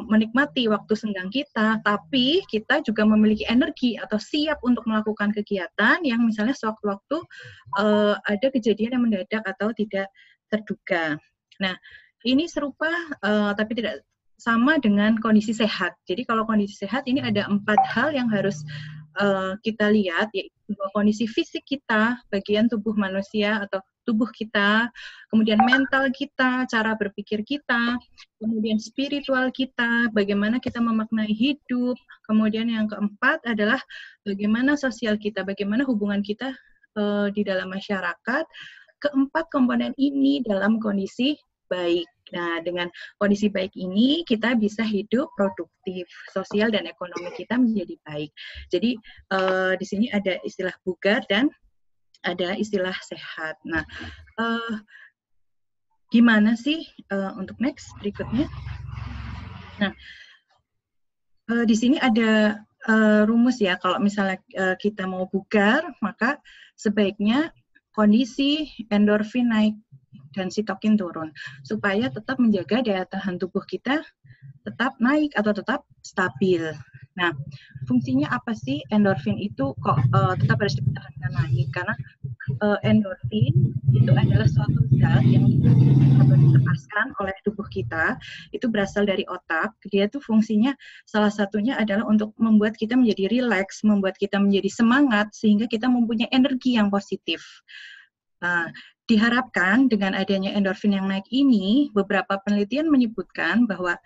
menikmati waktu senggang kita, tapi kita juga memiliki energi atau siap untuk melakukan kegiatan yang misalnya sewaktu-waktu ada kejadian yang mendadak atau tidak terduga. Nah, ini serupa tapi tidak sama dengan kondisi sehat. Jadi kalau kondisi sehat ini ada 4 hal yang harus kita lihat, yaitu kondisi fisik kita, bagian tubuh manusia atau tubuh kita, kemudian mental kita, cara berpikir kita, kemudian spiritual kita, bagaimana kita memaknai hidup, kemudian yang keempat adalah bagaimana sosial kita, bagaimana hubungan kita di dalam masyarakat. Keempat komponen ini dalam kondisi baik. Nah, dengan kondisi baik ini kita bisa hidup produktif, sosial dan ekonomi kita menjadi baik. Jadi di sini ada istilah bugar dan ada istilah sehat. Nah, gimana sih untuk next berikutnya? Nah, di sini ada rumus ya, kalau misalnya kita mau bugar, maka sebaiknya kondisi endorfin naik dan sitokin turun, supaya tetap menjaga daya tahan tubuh kita tetap naik atau tetap stabil. Nah, fungsinya apa sih endorfin itu kok tetap harus dipertahankan naik? Karena endorfin itu adalah suatu zat yang dilepaskan oleh tubuh kita, itu berasal dari otak. Dia tuh fungsinya salah satunya adalah untuk membuat kita menjadi rileks, membuat kita menjadi semangat, sehingga kita mempunyai energi yang positif. Diharapkan dengan adanya endorfin yang naik ini, beberapa penelitian menyebutkan bahwa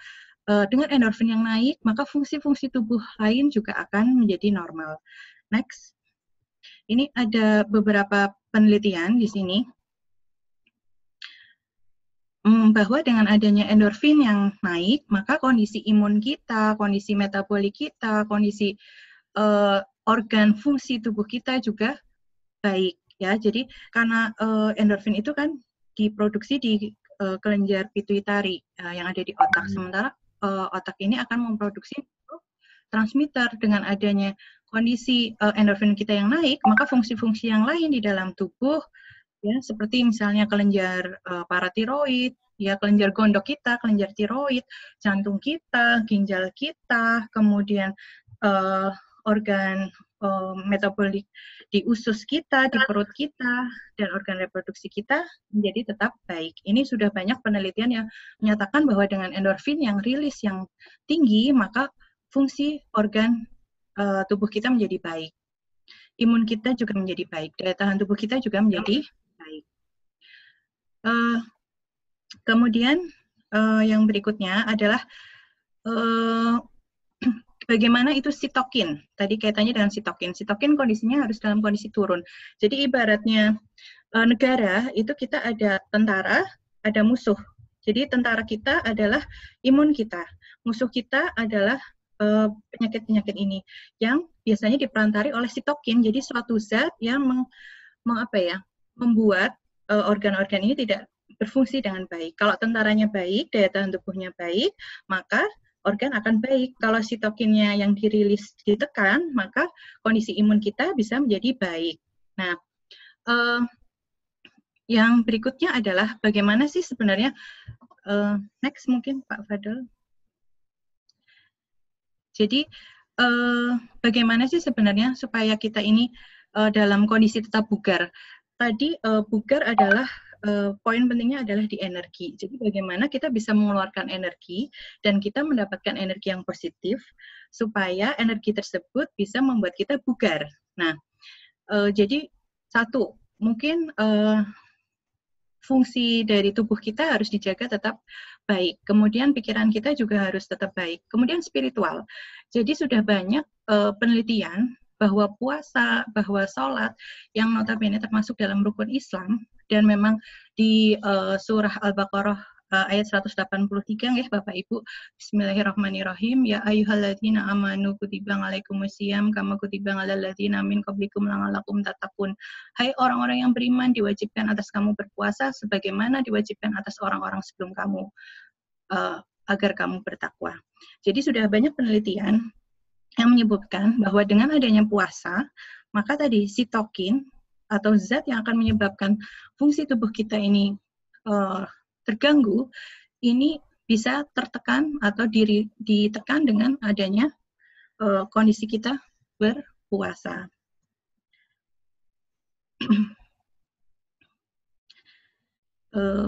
dengan endorfin yang naik, maka fungsi-fungsi tubuh lain juga akan menjadi normal. Next. Ini ada beberapa penelitian di sini bahwa dengan adanya endorfin yang naik, maka kondisi imun kita, kondisi metabolik kita, kondisi organ fungsi tubuh kita juga baik. Ya, jadi karena endorfin itu kan diproduksi di kelenjar pituitari yang ada di otak, sementara otak ini akan memproduksi transmitter. Dengan adanya kondisi endorfin kita yang naik, maka fungsi-fungsi yang lain di dalam tubuh, ya seperti misalnya kelenjar paratiroid, ya kelenjar gondok kita, kelenjar tiroid, jantung kita, ginjal kita, kemudian organ metabolik di usus kita, di perut kita, dan organ reproduksi kita menjadi tetap baik. Ini sudah banyak penelitian yang menyatakan bahwa dengan endorfin yang rilis yang tinggi, maka fungsi organ tubuh kita menjadi baik. Imun kita juga menjadi baik, daya tahan tubuh kita juga menjadi baik. Kemudian yang berikutnya adalah bagaimana itu sitokin. Tadi kaitannya dengan sitokin. Sitokin kondisinya harus dalam kondisi turun. Jadi ibaratnya negara itu kita ada tentara, ada musuh. Jadi tentara kita adalah imun kita. Musuh kita adalah penyakit-penyakit ini yang biasanya diperantari oleh sitokin. Jadi suatu zat yang membuat organ-organ ini tidak berfungsi dengan baik. Kalau tentaranya baik, daya tahan tubuhnya baik, maka organ akan baik. Kalau sitokinnya yang dirilis ditekan, maka kondisi imun kita bisa menjadi baik. Nah, yang berikutnya adalah bagaimana sih sebenarnya, next mungkin Pak Fadl. Jadi, bagaimana sih sebenarnya supaya kita ini dalam kondisi tetap bugar. Tadi bugar adalah poin pentingnya adalah di energi. Jadi bagaimana kita bisa mengeluarkan energi dan kita mendapatkan energi yang positif supaya energi tersebut bisa membuat kita bugar. Nah, jadi satu, mungkin fungsi dari tubuh kita harus dijaga tetap baik. Kemudian pikiran kita juga harus tetap baik. Kemudian spiritual. Jadi sudah banyak penelitian bahwa puasa, bahwa sholat, yang notabene termasuk dalam rukun Islam, dan memang di surah Al-Baqarah ayat 183 ya Bapak Ibu. Bismillahirrahmanirrahim. Ya ayyuhalladzina amanu kutiba alaikumusiyam kama kutiba alal ladzina min qablikum la'allakum tattaqun. Hai orang-orang yang beriman, diwajibkan atas kamu berpuasa sebagaimana diwajibkan atas orang-orang sebelum kamu agar kamu bertakwa. Jadi sudah banyak penelitian yang menyebutkan bahwa dengan adanya puasa, maka tadi sitokin atau zat yang akan menyebabkan fungsi tubuh kita ini terganggu, ini bisa tertekan atau ditekan dengan adanya kondisi kita berpuasa.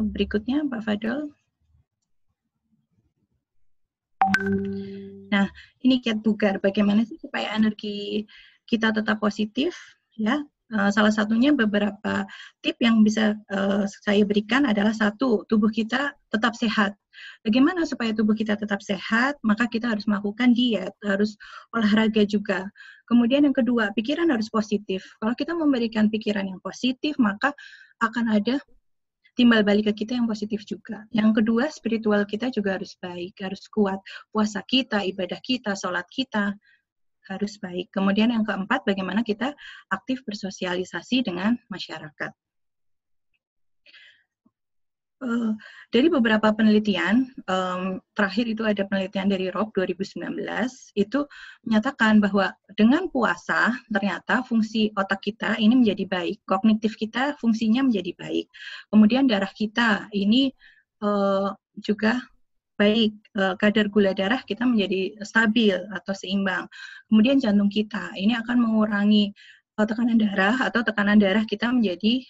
Berikutnya Pak Fadol. Nah, ini kiat bugar. Bagaimana sih supaya energi kita tetap positif? Ya, salah satunya beberapa tip yang bisa saya berikan adalah satu, tubuh kita tetap sehat. Bagaimana supaya tubuh kita tetap sehat? Maka kita harus melakukan diet, harus olahraga juga. Kemudian yang kedua, pikiran harus positif. Kalau kita memberikan pikiran yang positif, maka akan ada timbal balik ke kita yang positif juga. Yang kedua, spiritual kita juga harus baik, harus kuat. Puasa kita, ibadah kita, sholat kita harus baik. Kemudian yang keempat, bagaimana kita aktif bersosialisasi dengan masyarakat. Dari beberapa penelitian, terakhir itu ada penelitian dari ROB 2019, itu menyatakan bahwa dengan puasa, ternyata fungsi otak kita ini menjadi baik, kognitif kita fungsinya menjadi baik. Kemudian darah kita ini juga baik, kadar gula darah kita menjadi stabil atau seimbang. Kemudian jantung kita, ini akan mengurangi tekanan darah atau tekanan darah kita menjadi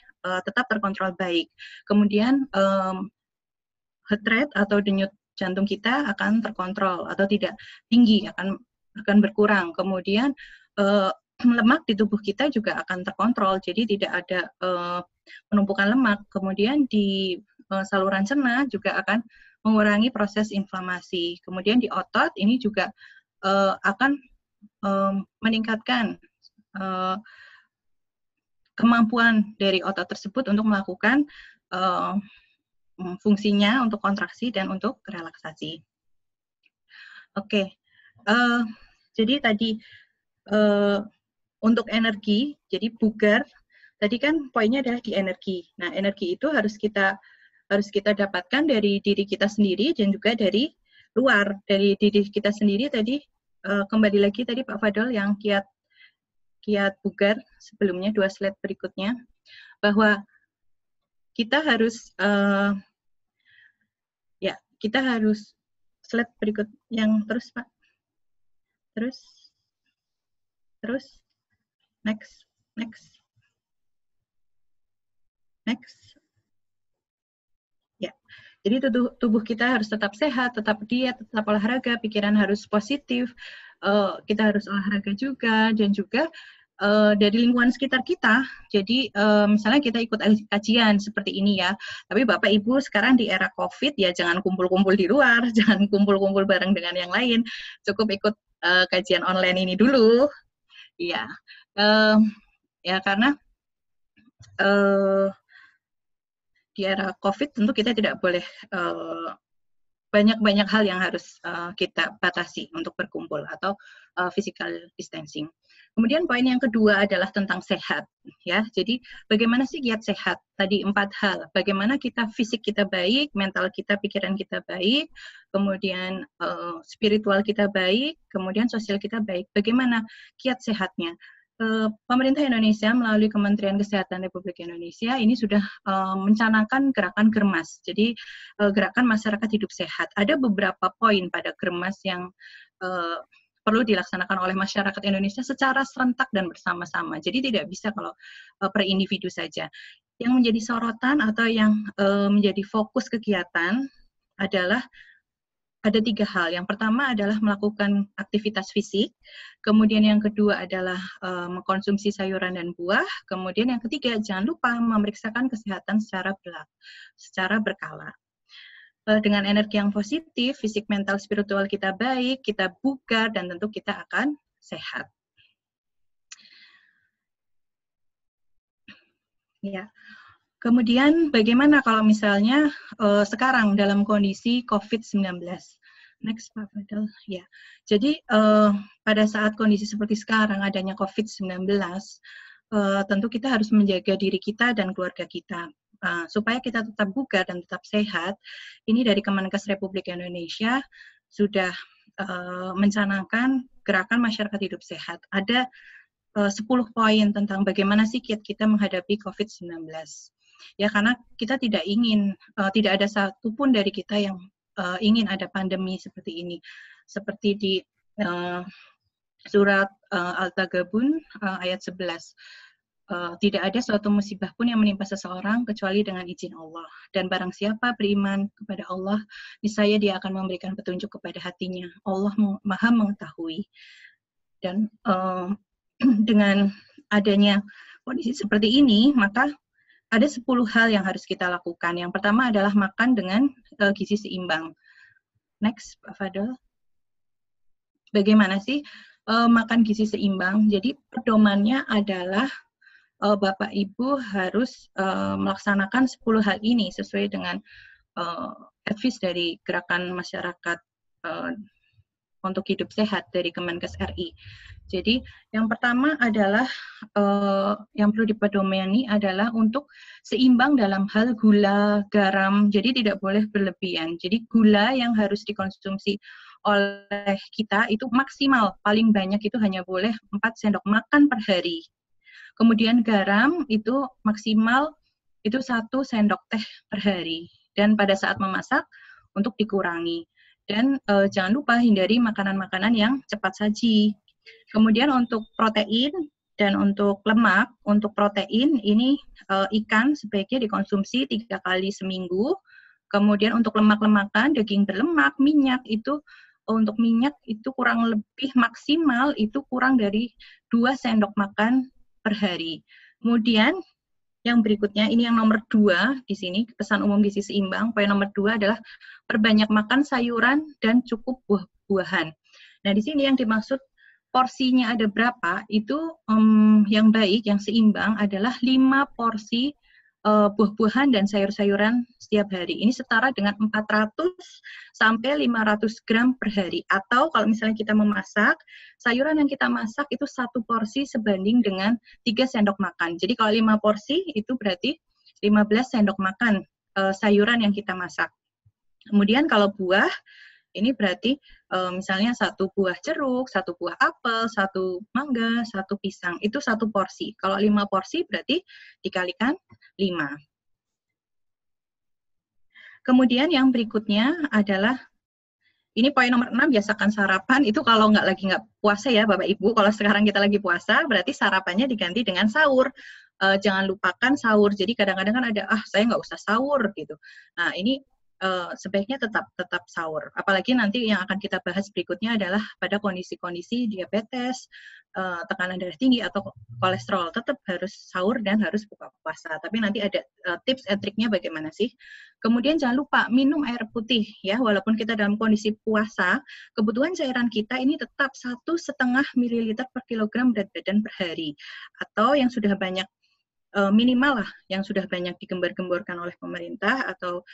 tetap terkontrol baik. Kemudian heart rate atau denyut jantung kita akan terkontrol atau tidak tinggi, akan berkurang. Kemudian lemak di tubuh kita juga akan terkontrol, jadi tidak ada penumpukan lemak. Kemudian di saluran cerna juga akan mengurangi proses inflamasi. Kemudian di otot ini juga akan meningkatkan kemampuan dari otot tersebut untuk melakukan fungsinya untuk kontraksi dan untuk relaksasi. Oke, jadi tadi untuk energi, jadi bugar, tadi kan poinnya adalah di energi. Nah, energi itu harus kita dapatkan dari diri kita sendiri dan juga dari luar. Dari diri kita sendiri tadi, kembali lagi tadi Pak Fadol yang kiat bugar sebelumnya, 2 slide berikutnya, bahwa kita harus kita harus slide berikut yang terus Pak, terus next ya. Jadi tubuh kita harus tetap sehat, tetap diet, tetap olahraga, pikiran harus positif, kita harus olahraga juga, dan juga dari lingkungan sekitar kita. Jadi misalnya kita ikut kajian seperti ini ya, tapi Bapak Ibu sekarang di era COVID ya jangan kumpul-kumpul di luar, jangan kumpul-kumpul bareng dengan yang lain, cukup ikut kajian online ini dulu. Ya, ya karena di era COVID tentu kita tidak boleh banyak hal yang harus kita batasi untuk berkumpul atau physical distancing. Kemudian poin yang kedua adalah tentang sehat, ya. Jadi bagaimana sih kiat sehat? Tadi 4 hal. Bagaimana kita fisik kita baik, mental kita, pikiran kita baik, kemudian spiritual kita baik, kemudian sosial kita baik. Bagaimana kiat sehatnya? Pemerintah Indonesia melalui Kementerian Kesehatan Republik Indonesia ini sudah mencanangkan gerakan Germas. Jadi gerakan masyarakat hidup sehat. Ada beberapa poin pada Germas yang perlu dilaksanakan oleh masyarakat Indonesia secara serentak dan bersama-sama. Jadi tidak bisa kalau per individu saja. Yang menjadi sorotan atau yang menjadi fokus kegiatan adalah ada 3 hal. Yang pertama adalah melakukan aktivitas fisik, kemudian yang kedua adalah mengkonsumsi sayuran dan buah, kemudian yang ketiga jangan lupa memeriksakan kesehatan secara berkala. Dengan energi yang positif, fisik, mental, spiritual kita baik, kita bugar, dan tentu kita akan sehat. Ya. Kemudian bagaimana kalau misalnya sekarang dalam kondisi COVID-19? Next, Pak Fadel. Ya. Jadi pada saat kondisi seperti sekarang adanya COVID-19, tentu kita harus menjaga diri kita dan keluarga kita. Supaya kita tetap bugar dan tetap sehat, ini dari Kemenkes Republik Indonesia sudah mencanangkan gerakan masyarakat hidup sehat. Ada 10 poin tentang bagaimana sih kiat kita menghadapi COVID-19. Ya, karena kita tidak ingin, tidak ada satupun dari kita yang ingin ada pandemi seperti ini. Seperti di surat Al-Taghabun ayat 11. Tidak ada suatu musibah pun yang menimpa seseorang kecuali dengan izin Allah. Dan barang siapa beriman kepada Allah, niscaya dia akan memberikan petunjuk kepada hatinya. Allah Maha mengetahui. Dan dengan adanya kondisi seperti ini, maka ada 10 hal yang harus kita lakukan. Yang pertama adalah makan dengan gizi seimbang. Next, Pak Fadel. Bagaimana sih makan gizi seimbang? Jadi pedomannya adalah Bapak Ibu harus melaksanakan 10 hal ini sesuai dengan advice dari Gerakan Masyarakat untuk Hidup Sehat dari Kemenkes RI. Jadi yang pertama adalah yang perlu dipedomani adalah untuk seimbang dalam hal gula, garam, jadi tidak boleh berlebihan. Jadi gula yang harus dikonsumsi oleh kita itu maksimal, paling banyak itu hanya boleh 4 sendok makan per hari. Kemudian garam itu maksimal itu 1 sendok teh per hari. Dan pada saat memasak untuk dikurangi. Dan jangan lupa hindari makanan-makanan yang cepat saji. Kemudian untuk protein dan untuk lemak, untuk protein ini ikan sebaiknya dikonsumsi 3 kali seminggu. Kemudian untuk lemak-lemakan, daging berlemak, minyak itu untuk minyak itu kurang lebih maksimal itu kurang dari 2 sendok makan per hari. Kemudian yang berikutnya, ini yang nomor 2 di sini, pesan umum gizi seimbang. Poin nomor 2 adalah perbanyak makan sayuran dan cukup buah-buahan. Nah, di sini yang dimaksud porsinya ada berapa, itu yang baik, yang seimbang adalah 5 porsi buah-buahan dan sayur-sayuran setiap hari. Ini setara dengan 400 sampai 500 gram per hari. Atau kalau misalnya kita memasak, sayuran yang kita masak itu 1 porsi sebanding dengan 3 sendok makan. Jadi kalau 5 porsi itu berarti 15 sendok makan sayuran yang kita masak. Kemudian kalau buah, ini berarti misalnya 1 buah jeruk, 1 buah apel, 1 mangga, 1 pisang, itu 1 porsi. Kalau 5 porsi berarti dikalikan 5. Kemudian yang berikutnya adalah, ini poin nomor 6, biasakan sarapan. Itu kalau lagi nggak puasa ya Bapak Ibu, kalau sekarang kita lagi puasa, berarti sarapannya diganti dengan sahur. Jangan lupakan sahur, jadi kadang-kadang kan ada, saya nggak usah sahur gitu. Nah ini sebaiknya tetap sahur. Apalagi nanti yang akan kita bahas berikutnya adalah pada kondisi-kondisi diabetes, tekanan darah tinggi atau kolesterol, tetap harus sahur dan harus buka puasa. Tapi nanti ada tips and triknya bagaimana sih. Kemudian jangan lupa minum air putih ya, walaupun kita dalam kondisi puasa, kebutuhan cairan kita ini tetap 1,5 ml per kilogram berat badan per hari. Atau yang sudah banyak minimal lah yang sudah banyak digembar-gemborkan oleh pemerintah atau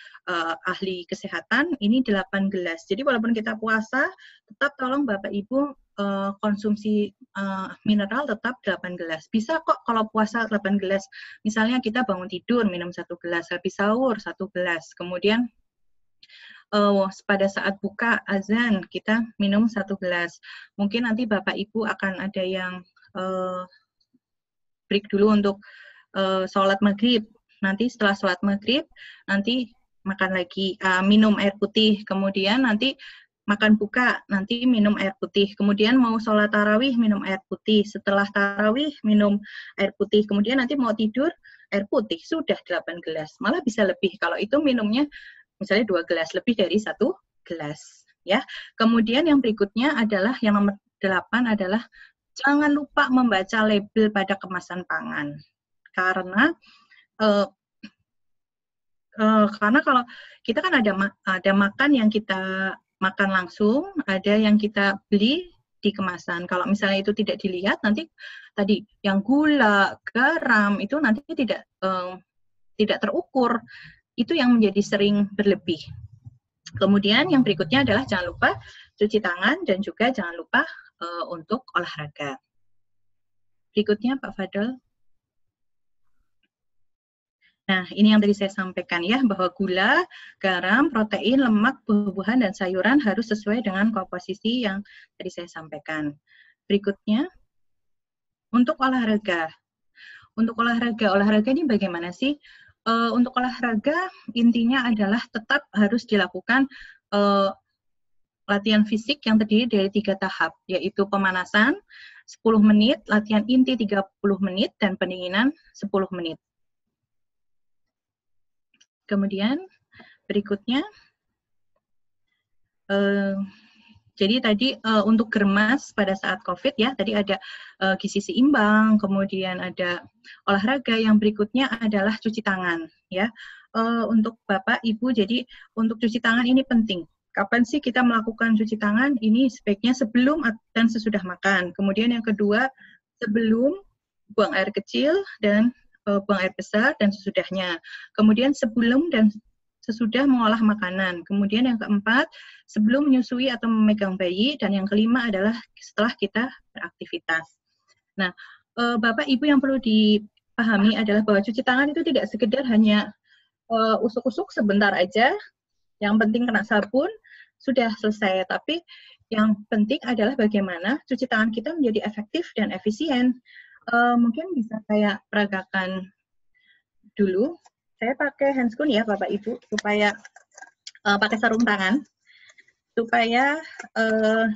ahli kesehatan, ini 8 gelas. Jadi walaupun kita puasa, tetap tolong Bapak Ibu konsumsi mineral tetap 8 gelas. Bisa kok kalau puasa 8 gelas. Misalnya kita bangun tidur minum 1 gelas, habis sahur 1 gelas, kemudian pada saat buka azan kita minum 1 gelas. Mungkin nanti Bapak Ibu akan ada yang break dulu untuk sholat maghrib. Nanti setelah sholat maghrib, nanti makan lagi, minum air putih. Kemudian nanti makan buka, nanti minum air putih. Kemudian mau sholat tarawih, minum air putih. Setelah tarawih, minum air putih. Kemudian nanti mau tidur, air putih. Sudah 8 gelas. Malah bisa lebih. Kalau itu minumnya misalnya 2 gelas, lebih dari 1 gelas. Ya. Kemudian yang berikutnya adalah, yang nomor 8 adalah, jangan lupa membaca label pada kemasan pangan. Karena kalau kita kan ada makan yang kita makan langsung, ada yang kita beli di kemasan. Kalau misalnya itu tidak dilihat, nanti tadi yang gula, garam itu nanti tidak terukur. Itu yang menjadi sering berlebih. Kemudian yang berikutnya adalah jangan lupa cuci tangan dan juga jangan lupa untuk olahraga. Berikutnya Pak Fadel. Nah, ini yang tadi saya sampaikan ya, bahwa gula, garam, protein, lemak, buah-buahan, dan sayuran harus sesuai dengan komposisi yang tadi saya sampaikan. Berikutnya, untuk olahraga. Untuk olahraga ini bagaimana sih? Untuk olahraga, intinya adalah tetap harus dilakukan uh, latihan fisik yang terdiri dari 3 tahap, yaitu pemanasan 10 menit, latihan inti 30 menit, dan pendinginan 10 menit. Kemudian berikutnya, jadi tadi untuk germas pada saat COVID ya, tadi ada gizi seimbang, kemudian ada olahraga, yang berikutnya adalah cuci tangan ya. Untuk Bapak, Ibu, jadi untuk cuci tangan ini penting. Kapan sih kita melakukan cuci tangan? Ini sebaiknya sebelum dan sesudah makan. Kemudian yang kedua, sebelum buang air kecil dan buang air besar dan sesudahnya. Kemudian sebelum dan sesudah mengolah makanan. Kemudian yang keempat, sebelum menyusui atau memegang bayi. Dan yang kelima adalah setelah kita beraktivitas. Nah, Bapak, Ibu, yang perlu dipahami adalah bahwa cuci tangan itu tidak sekedar hanya usuk-usuk sebentar aja, yang penting kena sabun, sudah selesai. Tapi yang penting adalah bagaimana cuci tangan kita menjadi efektif dan efisien. Mungkin bisa saya peragakan dulu. Saya pakai handscoon ya Bapak Ibu, supaya pakai sarung tangan, supaya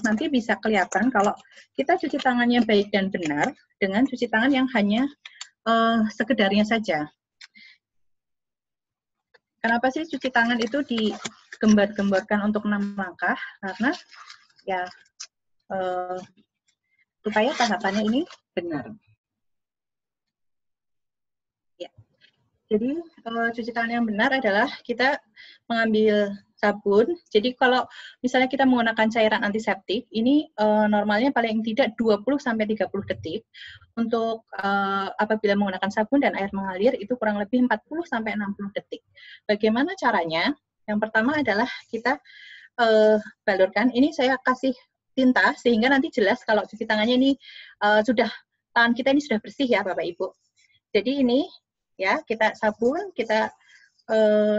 nanti bisa kelihatan kalau kita cuci tangannya baik dan benar dengan cuci tangan yang hanya sekedarnya saja. Kenapa sih cuci tangan itu digembar-gemborkan untuk 6 langkah? Karena ya supaya tahapannya ini benar. Ya. Jadi cuci tangan yang benar adalah kita mengambil sabun. Jadi kalau misalnya kita menggunakan cairan antiseptik, ini normalnya paling tidak 20-30 detik. Untuk apabila menggunakan sabun dan air mengalir, itu kurang lebih 40-60 detik. Bagaimana caranya? Yang pertama adalah kita balurkan. Ini saya kasih tinta, sehingga nanti jelas kalau cuci tangannya ini tangan kita ini sudah bersih ya Bapak Ibu. Jadi ini ya, kita sabun, kita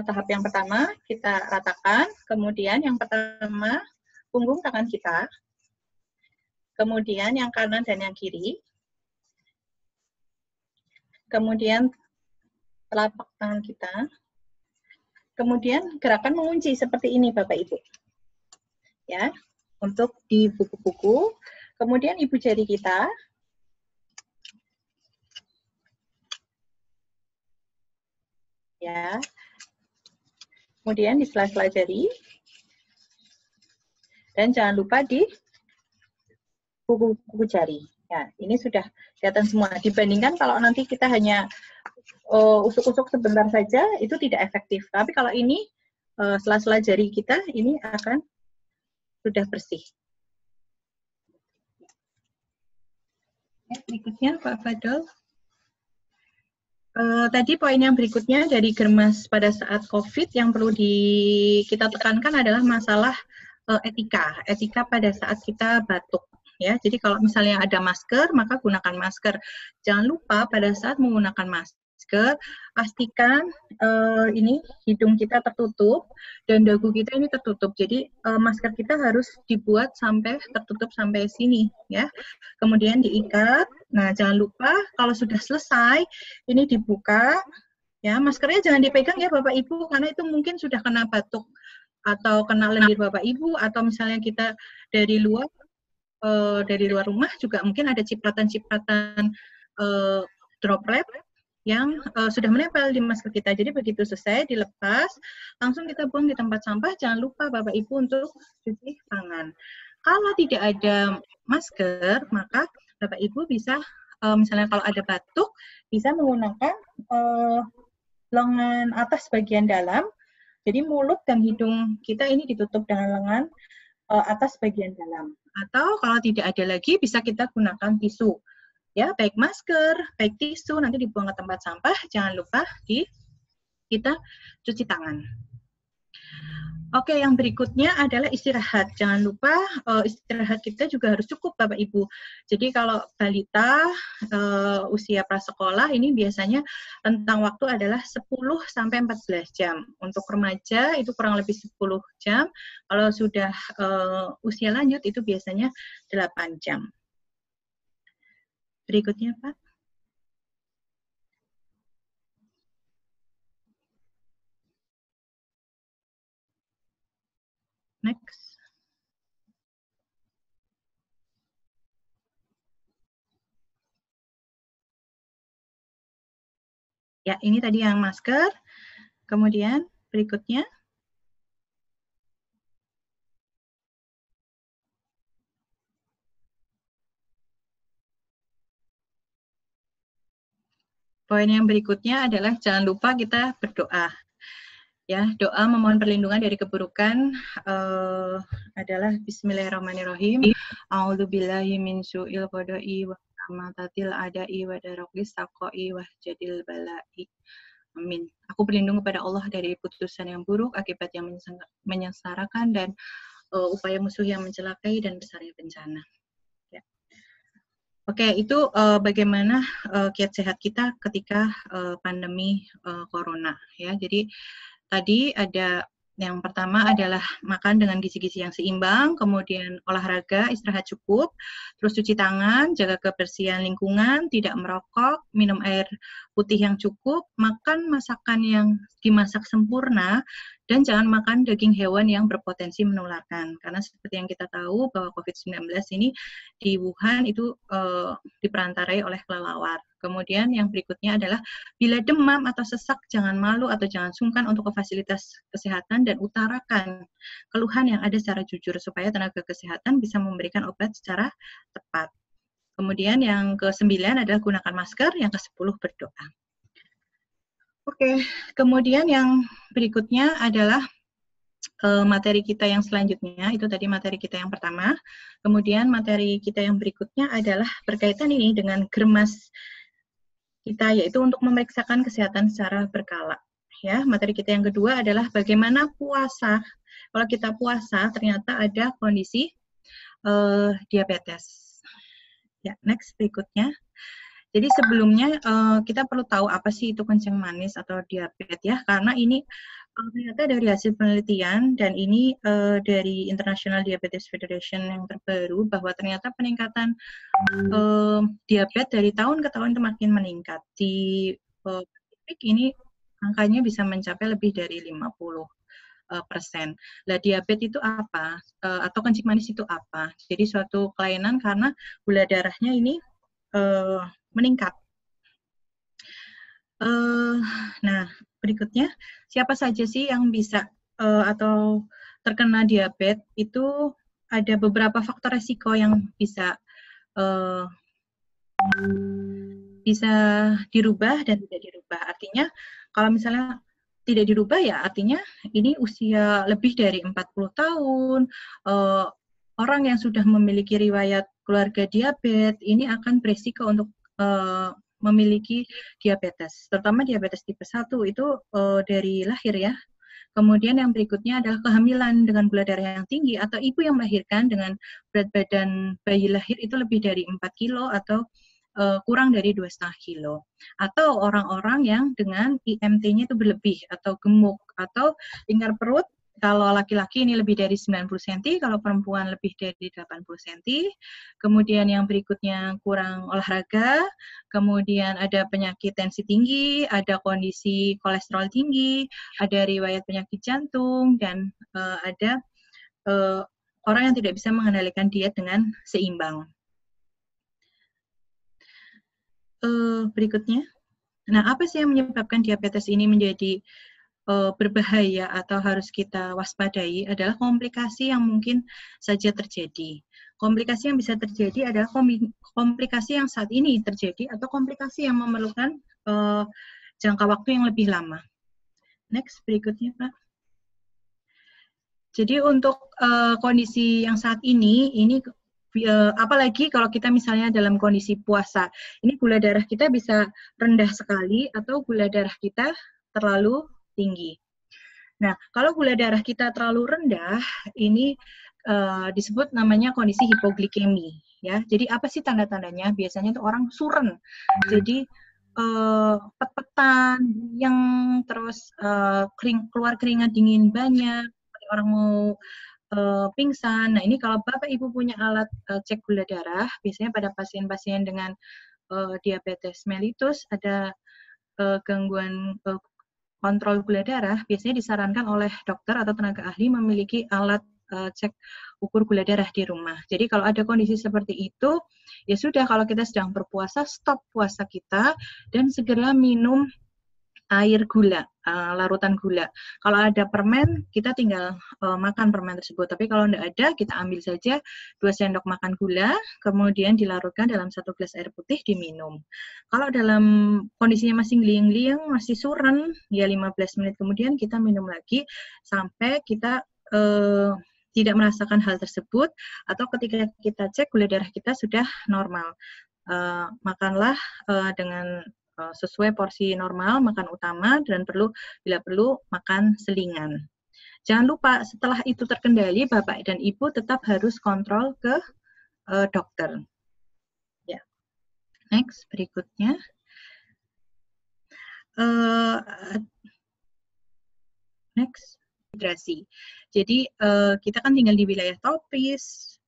tahap yang pertama kita ratakan, kemudian yang pertama punggung tangan kita, kemudian yang kanan dan yang kiri, kemudian telapak tangan kita, kemudian gerakan mengunci seperti ini Bapak Ibu. Ya, untuk di buku-buku, kemudian ibu jari kita, ya, kemudian di sela-sela jari, dan jangan lupa di kuku jari. Ya, ini sudah kelihatan semua. Dibandingkan kalau nanti kita hanya usuk-usuk sebentar saja, itu tidak efektif. Tapi kalau ini sela-sela jari kita ini akan sudah bersih. Ya, berikutnya Pak Fadol. Tadi poin yang berikutnya dari germas pada saat COVID yang perlu kita tekankan adalah masalah etika pada saat kita batuk. Ya, jadi kalau misalnya ada masker, maka gunakan masker. Jangan lupa pada saat menggunakan masker, pastikan ini hidung kita tertutup dan dagu kita ini tertutup. Jadi masker kita harus dibuat sampai tertutup sampai sini, ya. Kemudian diikat. Nah, jangan lupa kalau sudah selesai, ini dibuka. Ya, maskernya jangan dipegang ya Bapak Ibu, karena itu mungkin sudah kena batuk atau kena lendir Bapak Ibu, atau misalnya kita dari luar rumah juga mungkin ada cipratan-cipratan droplet yang sudah menempel di masker kita. Jadi begitu selesai dilepas, langsung kita buang di tempat sampah. Jangan lupa Bapak Ibu untuk cuci tangan. Kalau tidak ada masker, maka Bapak Ibu bisa misalnya kalau ada batuk, bisa menggunakan lengan atas bagian dalam. Jadi mulut dan hidung kita ini ditutup dengan lengan atas bagian dalam. Atau kalau tidak ada lagi, bisa kita gunakan tisu. Ya, baik masker, baik tisu, nanti dibuang ke tempat sampah. Jangan lupa kita cuci tangan. Oke, yang berikutnya adalah istirahat. Jangan lupa istirahat kita juga harus cukup, Bapak Ibu. Jadi kalau balita usia prasekolah ini biasanya rentang waktu adalah 10-14 jam. Untuk remaja itu kurang lebih 10 jam. Kalau sudah usia lanjut itu biasanya 8 jam. Berikutnya, Pak. Next. Ya, ini tadi yang masker. Kemudian berikutnya. Poin yang berikutnya adalah jangan lupa kita berdoa. Ya, doa memohon perlindungan dari keburukan adalah Bismillahirrahmanirrahim. A'udzubillahi min syu'il qada'i wa amatatil adai wa darokis taqoi wa jadil balai. Amin. Aku berlindung kepada Allah dari putusan yang buruk, akibat yang menyengsarakan, dan upaya musuh yang mencelakai dan besarnya bencana. Ya. Oke, itu bagaimana kiat sehat kita ketika pandemi corona. Ya, jadi tadi ada yang pertama adalah makan dengan gizi-gizi yang seimbang, kemudian olahraga, istirahat cukup, terus cuci tangan, jaga kebersihan lingkungan, tidak merokok, minum air putih yang cukup, makan masakan yang dimasak sempurna, dan jangan makan daging hewan yang berpotensi menularkan. Karena seperti yang kita tahu bahwa COVID-19 ini di Wuhan itu diperantarai oleh kelelawar. Kemudian yang berikutnya adalah bila demam atau sesak, jangan malu atau jangan sungkan untuk ke fasilitas kesehatan dan utarakan keluhan yang ada secara jujur supaya tenaga kesehatan bisa memberikan obat secara tepat. Kemudian yang ke-9 adalah gunakan masker, yang ke-10 berdoa. Oke, kemudian yang berikutnya adalah materi kita yang selanjutnya, itu tadi materi kita yang pertama. Kemudian materi kita yang berikutnya adalah berkaitan ini dengan germas kita, yaitu untuk memeriksakan kesehatan secara berkala. Ya, materi kita yang kedua adalah bagaimana puasa. Kalau kita puasa, ternyata ada kondisi diabetes. Ya, next berikutnya. Jadi sebelumnya kita perlu tahu apa sih itu kencing manis atau diabetes ya, karena ini ternyata dari hasil penelitian dan ini dari International Diabetes Federation yang terbaru bahwa ternyata peningkatan diabetes dari tahun ke tahun itu makin meningkat. Di Pasifik ini angkanya bisa mencapai lebih dari 50%. Nah, diabetes itu apa? Atau kencing manis itu apa? Jadi suatu kelainan karena gula darahnya ini meningkat. Nah, berikutnya, siapa saja sih yang bisa atau terkena diabetes? Itu ada beberapa faktor resiko yang bisa dirubah dan tidak dirubah. Artinya, kalau misalnya tidak dirubah ya artinya ini usia lebih dari 40 tahun, orang yang sudah memiliki riwayat keluarga diabetes, ini akan berisiko untuk memiliki diabetes, terutama diabetes tipe 1 itu dari lahir ya. Kemudian yang berikutnya adalah kehamilan dengan gula darah yang tinggi atau ibu yang melahirkan dengan berat badan bayi lahir itu lebih dari 4 kilo atau kurang dari 2,5 kilo. Atau orang-orang yang dengan IMT-nya itu berlebih atau gemuk atau lingkar perut. Kalau laki-laki ini lebih dari 90 cm, kalau perempuan lebih dari 80 cm. Kemudian yang berikutnya kurang olahraga, kemudian ada penyakit tensi tinggi, ada kondisi kolesterol tinggi, ada riwayat penyakit jantung, dan ada orang yang tidak bisa mengendalikan diet dengan seimbang. Berikutnya. Nah, apa sih yang menyebabkan diabetes ini menjadi berbahaya atau harus kita waspadai adalah komplikasi yang mungkin saja terjadi. Komplikasi yang bisa terjadi adalah komplikasi yang saat ini terjadi atau komplikasi yang memerlukan jangka waktu yang lebih lama. Next, berikutnya, Pak. Jadi untuk kondisi yang saat ini apalagi kalau kita misalnya dalam kondisi puasa, ini gula darah kita bisa rendah sekali atau gula darah kita terlalu tinggi. Nah, kalau gula darah kita terlalu rendah, ini disebut namanya kondisi hipoglikemi. Ya, jadi apa sih tanda-tandanya? Biasanya itu orang suren, jadi pet-petan, yang terus keluar keringat dingin banyak, orang mau pingsan. Nah, ini kalau Bapak Ibu punya alat cek gula darah, biasanya pada pasien-pasien dengan diabetes mellitus ada gangguan kontrol gula darah, biasanya disarankan oleh dokter atau tenaga ahli memiliki alat cek ukur gula darah di rumah. Jadi kalau ada kondisi seperti itu, ya sudah, kalau kita sedang berpuasa, stop puasa kita dan segera minum air gula, larutan gula. Kalau ada permen, kita tinggal makan permen tersebut. Tapi kalau tidak ada, kita ambil saja 2 sendok makan gula, kemudian dilarutkan dalam 1 gelas air putih, diminum. Kalau dalam kondisinya masih ngeliang-ngeliang, masih suren, ya 15 menit kemudian kita minum lagi sampai kita tidak merasakan hal tersebut, atau ketika kita cek gula darah kita sudah normal. Makanlah dengan sesuai porsi normal, makan utama, dan bila perlu makan selingan. Jangan lupa setelah itu terkendali, Bapak dan Ibu tetap harus kontrol ke dokter. Ya. Next, berikutnya. Next, hidrasi. Jadi kita kan tinggal di wilayah tropis.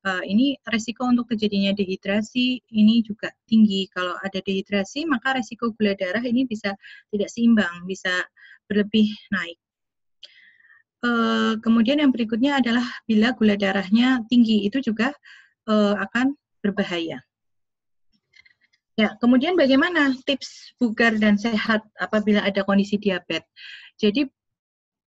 Ini resiko untuk terjadinya dehidrasi ini juga tinggi. Kalau ada dehidrasi, maka resiko gula darah ini bisa tidak seimbang, bisa berlebih naik. Kemudian yang berikutnya adalah bila gula darahnya tinggi, itu juga akan berbahaya. Ya, kemudian bagaimana tips bugar dan sehat apabila ada kondisi diabetes? Jadi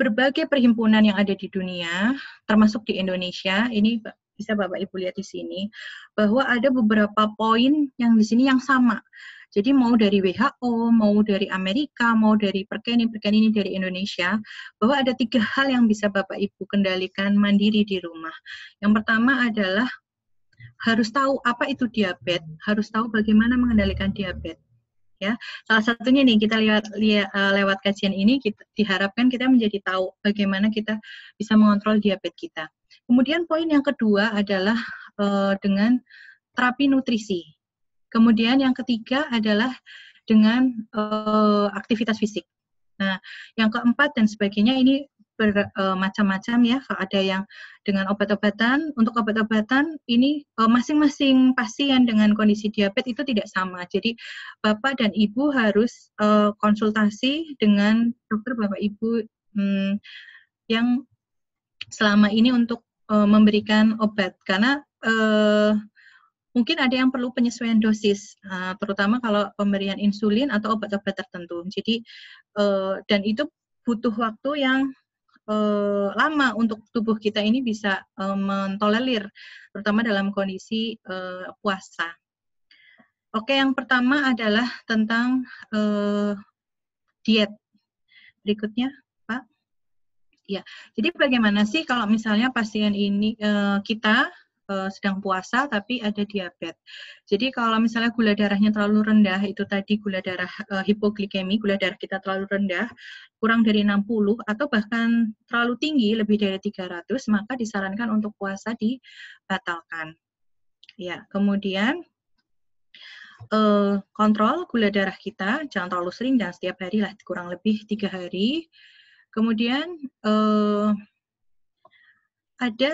berbagai perhimpunan yang ada di dunia, termasuk di Indonesia, ini bisa Bapak Ibu lihat di sini, bahwa ada beberapa poin yang di sini yang sama. Jadi mau dari WHO, mau dari Amerika, mau dari Perkeni ini dari Indonesia, bahwa ada 3 hal yang bisa Bapak Ibu kendalikan mandiri di rumah. Yang pertama adalah harus tahu apa itu diabetes, harus tahu bagaimana mengendalikan diabetes. Ya, salah satunya nih kita lewat kajian ini diharapkan kita menjadi tahu bagaimana kita bisa mengontrol diabetes kita. Kemudian poin yang kedua adalah dengan terapi nutrisi. Kemudian yang ketiga adalah dengan aktivitas fisik. Nah, yang keempat dan sebagainya ini bermacam-macam ya. Ada yang dengan obat-obatan. Untuk obat-obatan ini masing-masing pasien dengan kondisi diabetes itu tidak sama. Jadi Bapak dan Ibu harus konsultasi dengan dokter Bapak Ibu yang selama ini untuk memberikan obat, karena mungkin ada yang perlu penyesuaian dosis, terutama kalau pemberian insulin atau obat-obat tertentu. Jadi dan itu butuh waktu yang lama untuk tubuh kita ini bisa mentolerir, terutama dalam kondisi puasa. Oke, yang pertama adalah tentang diet. Berikutnya, Pak. Ya, jadi bagaimana sih kalau misalnya pasien ini kita sedang puasa tapi ada diabetes. Jadi kalau misalnya gula darahnya terlalu rendah, itu tadi gula darah hipoglikemi, gula darah kita terlalu rendah, kurang dari 60 atau bahkan terlalu tinggi, lebih dari 300, maka disarankan untuk puasa dibatalkan. Ya, kemudian kontrol gula darah kita, jangan terlalu sering, dan setiap hari lah, kurang lebih 3 hari. Kemudian ada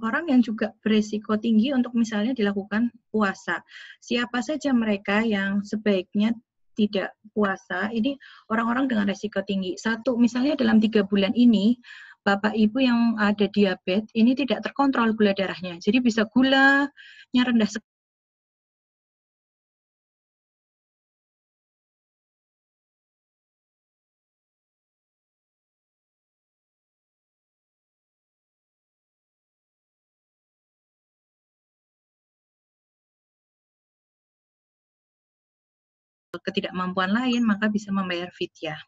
orang yang juga berisiko tinggi untuk misalnya dilakukan puasa. Siapa saja mereka yang sebaiknya tidak puasa? Ini orang-orang dengan risiko tinggi. 1, misalnya dalam 3 bulan ini, Bapak Ibu yang ada diabetes, ini tidak terkontrol gula darahnya. Jadi bisa gulanya rendah sekali. Ketidakmampuan lain, maka bisa membayar fidyah.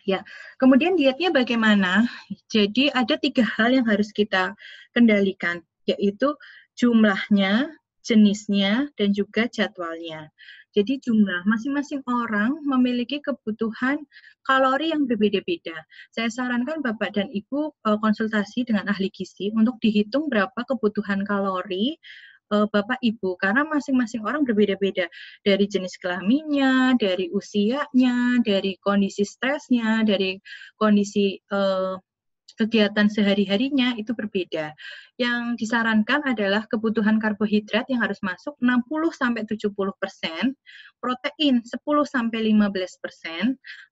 Ya, kemudian dietnya bagaimana? Jadi ada 3 hal yang harus kita kendalikan, yaitu jumlahnya, jenisnya, dan juga jadwalnya. Jadi jumlah, masing-masing orang memiliki kebutuhan kalori yang berbeda-beda. Saya sarankan Bapak dan Ibu konsultasi dengan ahli gizi untuk dihitung berapa kebutuhan kalori Bapak Ibu, karena masing-masing orang berbeda-beda, dari jenis kelaminnya, dari usianya, dari kondisi stresnya, dari kondisi kegiatan sehari-harinya itu berbeda. Yang disarankan adalah kebutuhan karbohidrat yang harus masuk 60-70%, protein 10-15%,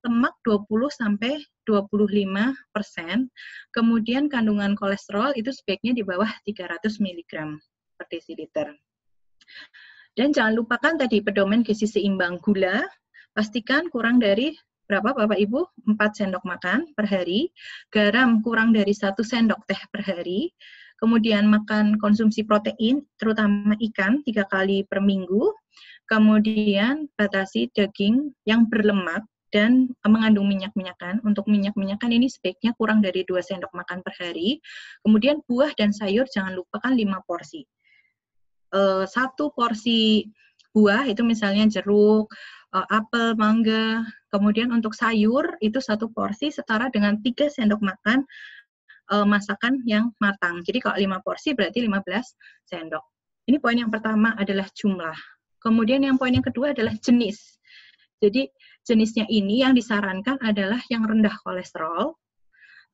lemak 20-25%, kemudian kandungan kolesterol itu sebaiknya di bawah 300 mg per desiliter. Dan jangan lupakan tadi pedoman gizi seimbang gula, pastikan kurang dari berapa Bapak Ibu? 4 sendok makan per hari, garam kurang dari 1 sendok teh per hari, kemudian makan konsumsi protein, terutama ikan 3 kali per minggu, kemudian batasi daging yang berlemak dan mengandung minyak-minyakan. Untuk minyak-minyakan ini sebaiknya kurang dari 2 sendok makan per hari, kemudian buah dan sayur jangan lupakan 5 porsi. 1 porsi buah itu misalnya jeruk, apel, mangga, kemudian untuk sayur itu 1 porsi setara dengan 3 sendok makan masakan yang matang. Jadi kalau 5 porsi berarti 15 sendok. Ini poin yang pertama adalah jumlah. Kemudian yang poin yang kedua adalah jenis. Jadi jenisnya ini yang disarankan adalah yang rendah kolesterol,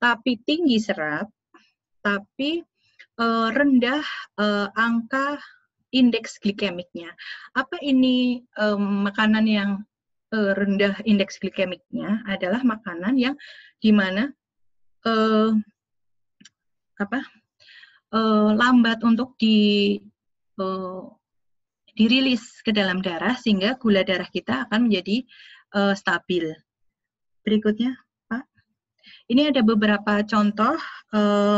tapi tinggi serat, tapi rendah angka indeks glikemiknya. Apa ini makanan yang rendah indeks glikemiknya? Adalah makanan yang dimana lambat untuk dirilis ke dalam darah sehingga gula darah kita akan menjadi stabil. Berikutnya, Pak. Ini ada beberapa contoh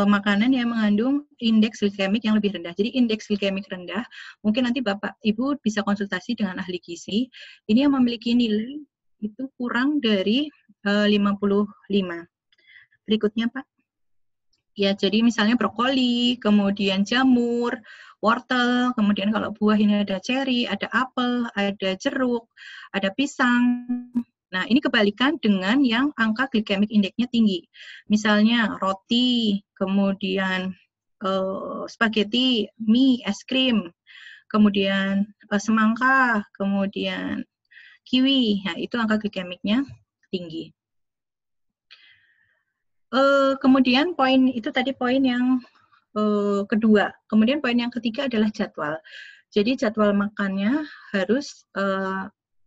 makanan yang mengandung indeks glikemik yang lebih rendah. Jadi indeks glikemik rendah, mungkin nanti Bapak Ibu bisa konsultasi dengan ahli gizi. Ini yang memiliki nilai itu kurang dari 55. Berikutnya, Pak. Ya, jadi misalnya brokoli, kemudian jamur, wortel, kemudian kalau buah ini ada ceri, ada apel, ada jeruk, ada pisang. Nah, ini kebalikan dengan yang angka glikemik indeksnya tinggi. Misalnya roti, kemudian spaghetti, mie, es krim, kemudian semangka, kemudian kiwi. Nah, itu angka glikemiknya tinggi. Kemudian poin itu tadi poin yang kedua. Kemudian poin yang ketiga adalah jadwal. Jadi jadwal makannya harus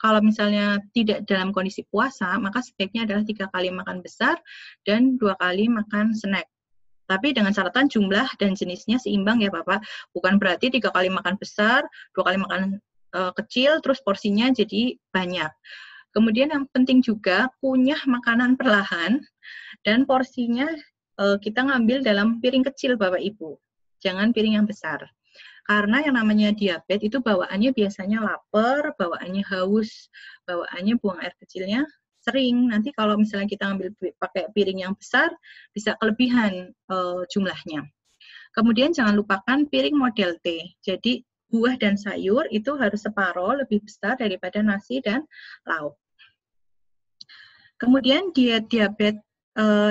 kalau misalnya tidak dalam kondisi puasa, maka sebaiknya adalah 3 kali makan besar dan 2 kali makan snack. Tapi dengan catatan jumlah dan jenisnya seimbang ya Bapak. Bukan berarti 3 kali makan besar, 2 kali makan kecil, terus porsinya jadi banyak. Kemudian yang penting juga kunyah makanan perlahan dan porsinya kita ngambil dalam piring kecil Bapak Ibu. Jangan piring yang besar. Karena yang namanya diabetes itu bawaannya biasanya lapar, bawaannya haus, bawaannya buang air kecilnya sering. Nanti kalau misalnya kita ambil pakai piring yang besar, bisa kelebihan jumlahnya. Kemudian jangan lupakan piring model T. Jadi buah dan sayur itu harus separuh lebih besar daripada nasi dan lauk. Kemudian diet diabetes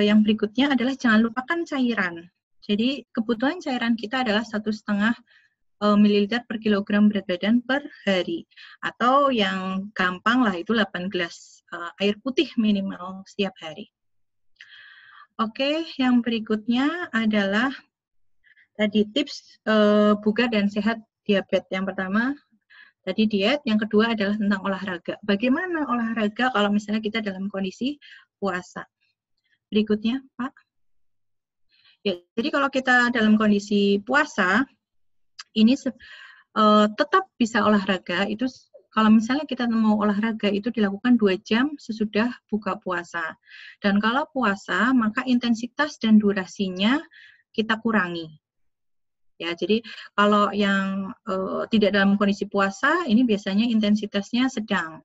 yang berikutnya adalah jangan lupakan cairan. Jadi kebutuhan cairan kita adalah 1,5 ml per kilogram berat badan per hari. Atau yang gampang lah itu 8 gelas air putih minimal setiap hari. Oke, yang berikutnya adalah tadi tips bugar dan sehat diabetes. Yang pertama tadi diet, yang kedua adalah tentang olahraga. Bagaimana olahraga kalau misalnya kita dalam kondisi puasa? Berikutnya, Pak. Ya, jadi kalau kita dalam kondisi puasa, ini tetap bisa olahraga. Itu kalau misalnya kita mau olahraga itu dilakukan 2 jam sesudah buka puasa. Dan kalau puasa, maka intensitas dan durasinya kita kurangi. Ya, jadi kalau yang tidak dalam kondisi puasa, ini biasanya intensitasnya sedang.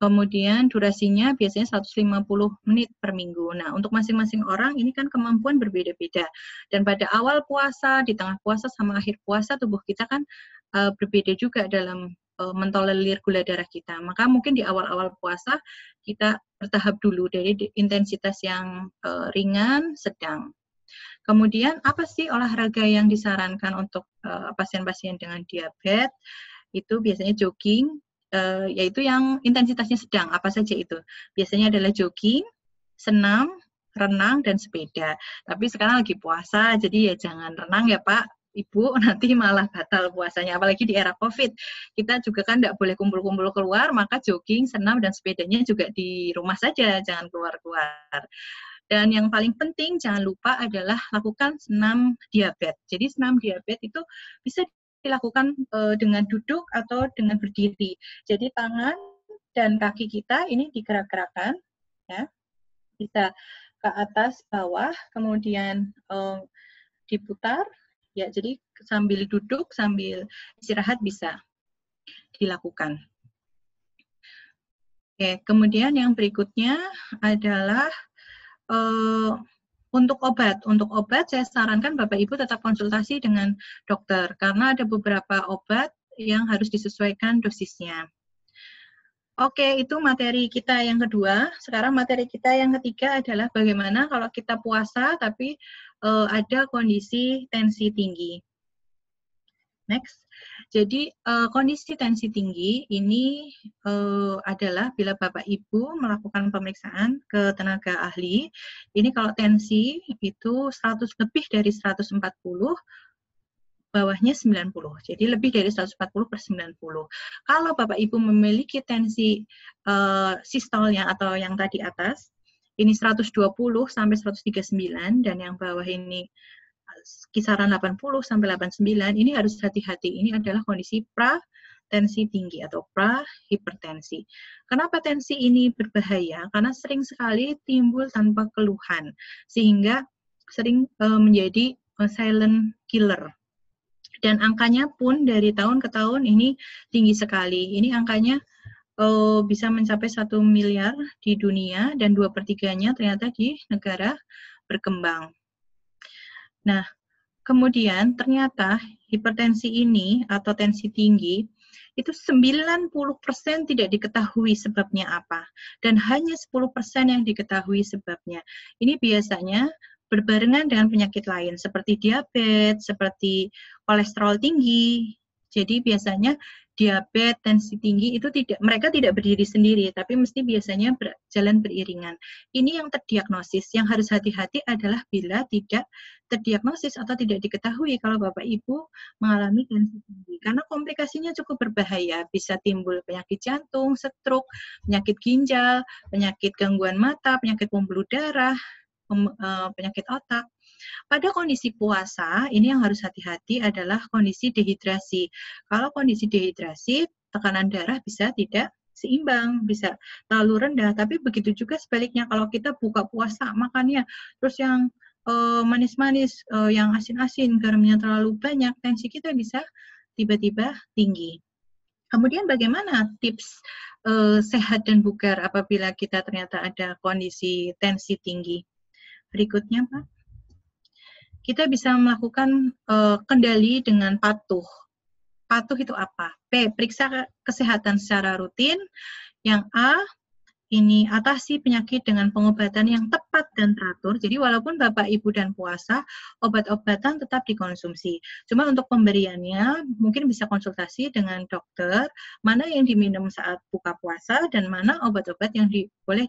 Kemudian durasinya biasanya 150 menit per minggu. Nah, untuk masing-masing orang ini kan kemampuan berbeda-beda. Dan pada awal puasa, di tengah puasa, sama akhir puasa, tubuh kita kan berbeda juga dalam mentolerir gula darah kita. Maka mungkin di awal-awal puasa kita bertahap dulu dari intensitas yang ringan, sedang. Kemudian apa sih olahraga yang disarankan untuk pasien-pasien dengan diabetes? Itu biasanya jogging, yaitu yang intensitasnya sedang. Apa saja itu? Biasanya adalah jogging, senam, renang, dan sepeda. Tapi sekarang lagi puasa, jadi ya jangan renang ya Pak. Ibu nanti malah batal puasanya, apalagi di era COVID. Kita juga kan tidak boleh kumpul-kumpul keluar, maka jogging, senam, dan sepedanya juga di rumah saja, jangan keluar-keluar. Dan yang paling penting, jangan lupa adalah lakukan senam diabetes. Jadi senam diabetes itu bisa dilakukan dengan duduk atau dengan berdiri. Jadi tangan dan kaki kita ini digerak-gerakkan, ya, bisa ke atas, bawah, kemudian diputar, ya, jadi sambil duduk, sambil istirahat bisa dilakukan. Oke, kemudian yang berikutnya adalah untuk obat. Untuk obat, saya sarankan Bapak Ibu tetap konsultasi dengan dokter, karena ada beberapa obat yang harus disesuaikan dosisnya. Oke, itu materi kita yang kedua. Sekarang materi kita yang ketiga adalah bagaimana kalau kita puasa tapi ada kondisi tensi tinggi. Next. Jadi kondisi tensi tinggi ini adalah bila Bapak Ibu melakukan pemeriksaan ke tenaga ahli. Ini kalau tensi itu 100 lebih dari 140, bawahnya 90. Jadi lebih dari 140/90. Kalau Bapak Ibu memiliki tensi sistolnya atau yang tadi atas, ini 120 sampai 139 dan yang bawah ini kisaran 80 sampai 89, ini harus hati-hati. Ini adalah kondisi pra-tensi tinggi atau pra-hipertensi. Kenapa tensi ini berbahaya? Karena sering sekali timbul tanpa keluhan, sehingga sering menjadi silent killer. Dan angkanya pun dari tahun ke tahun ini tinggi sekali. Ini angkanya bisa mencapai 1 miliar di dunia dan 2/3-nya ternyata di negara berkembang. Nah, kemudian ternyata hipertensi ini atau tensi tinggi itu 90% tidak diketahui sebabnya apa dan hanya 10% yang diketahui sebabnya. Ini biasanya berbarengan dengan penyakit lain seperti diabetes, seperti kolesterol tinggi. Jadi biasanya diabetes, tensi tinggi itu mereka tidak berdiri sendiri, tapi mesti biasanya berjalan beriringan. Ini yang terdiagnosis. Yang harus hati-hati adalah bila tidak terdiagnosis atau tidak diketahui kalau Bapak Ibu mengalami tensi tinggi. Karena komplikasinya cukup berbahaya. Bisa timbul penyakit jantung, stroke, penyakit ginjal, penyakit gangguan mata, penyakit pembuluh darah, penyakit otak. Pada kondisi puasa, ini yang harus hati-hati adalah kondisi dehidrasi. Kalau kondisi dehidrasi, tekanan darah bisa tidak seimbang, bisa terlalu rendah. Tapi begitu juga sebaliknya, kalau kita buka puasa, makannya, terus yang manis-manis, yang asin-asin, garamnya terlalu banyak, tensi kita bisa tiba-tiba tinggi. Kemudian bagaimana tips sehat dan bugar apabila kita ternyata ada kondisi tensi tinggi? Berikutnya, Pak. Kita bisa melakukan kendali dengan patuh. Patuh itu apa? P, periksa kesehatan secara rutin. Yang A, ini atasi penyakit dengan pengobatan yang tepat dan teratur. Jadi walaupun Bapak Ibu dan puasa, obat-obatan tetap dikonsumsi. Cuma untuk pemberiannya mungkin bisa konsultasi dengan dokter, mana yang diminum saat buka puasa dan mana obat-obat yang boleh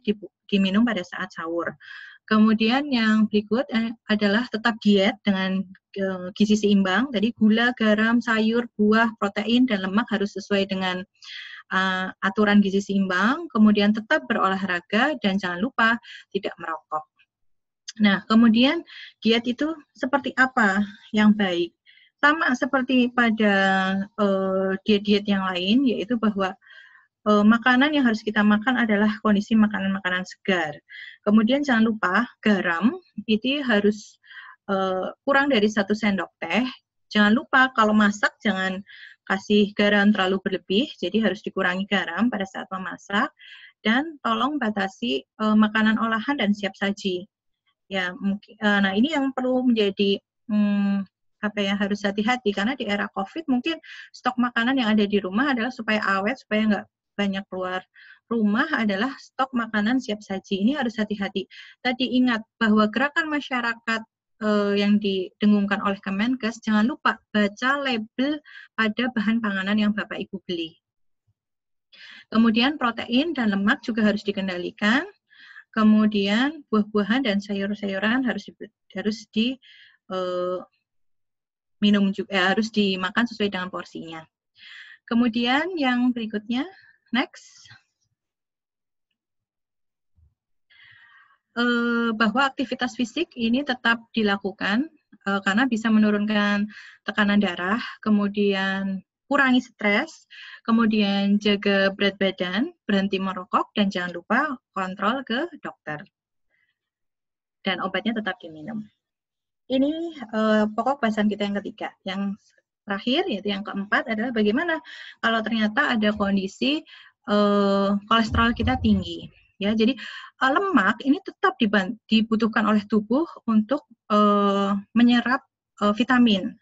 diminum pada saat sahur. Kemudian yang berikut adalah tetap diet dengan gizi seimbang. Tadi gula, garam, sayur, buah, protein, dan lemak harus sesuai dengan aturan gizi seimbang. Kemudian tetap berolahraga dan jangan lupa tidak merokok. Nah, kemudian diet itu seperti apa yang baik? Sama seperti pada diet-diet yang lain, yaitu bahwa makanan yang harus kita makan adalah kondisi makanan-makanan segar. Kemudian jangan lupa garam itu harus kurang dari 1 sendok teh. Jangan lupa kalau masak jangan kasih garam terlalu berlebih, jadi harus dikurangi garam pada saat memasak. Dan tolong batasi makanan olahan dan siap saji. Ya, mungkin. Nah ini yang perlu menjadi harus hati-hati karena di era COVID mungkin stok makanan yang ada di rumah adalah supaya awet, supaya nggak banyak keluar rumah adalah stok makanan siap saji. Ini harus hati-hati. Tadi ingat bahwa gerakan masyarakat yang didengungkan oleh Kemenkes, jangan lupa baca label pada bahan panganan yang Bapak Ibu beli. Kemudian protein dan lemak juga harus dikendalikan. Kemudian buah-buahan dan sayur-sayuran harus minum juga, harus dimakan sesuai dengan porsinya. Kemudian yang berikutnya, next. Bahwa aktivitas fisik ini tetap dilakukan karena bisa menurunkan tekanan darah, kemudian kurangi stres, kemudian jaga berat badan, berhenti merokok, dan jangan lupa kontrol ke dokter. Dan obatnya tetap diminum. Ini pokok bahasan kita yang ketiga. Yang terakhir, yaitu yang keempat, adalah bagaimana kalau ternyata ada kondisi kolesterol kita tinggi. Ya, jadi lemak ini tetap dibutuhkan oleh tubuh untuk menyerap vitamin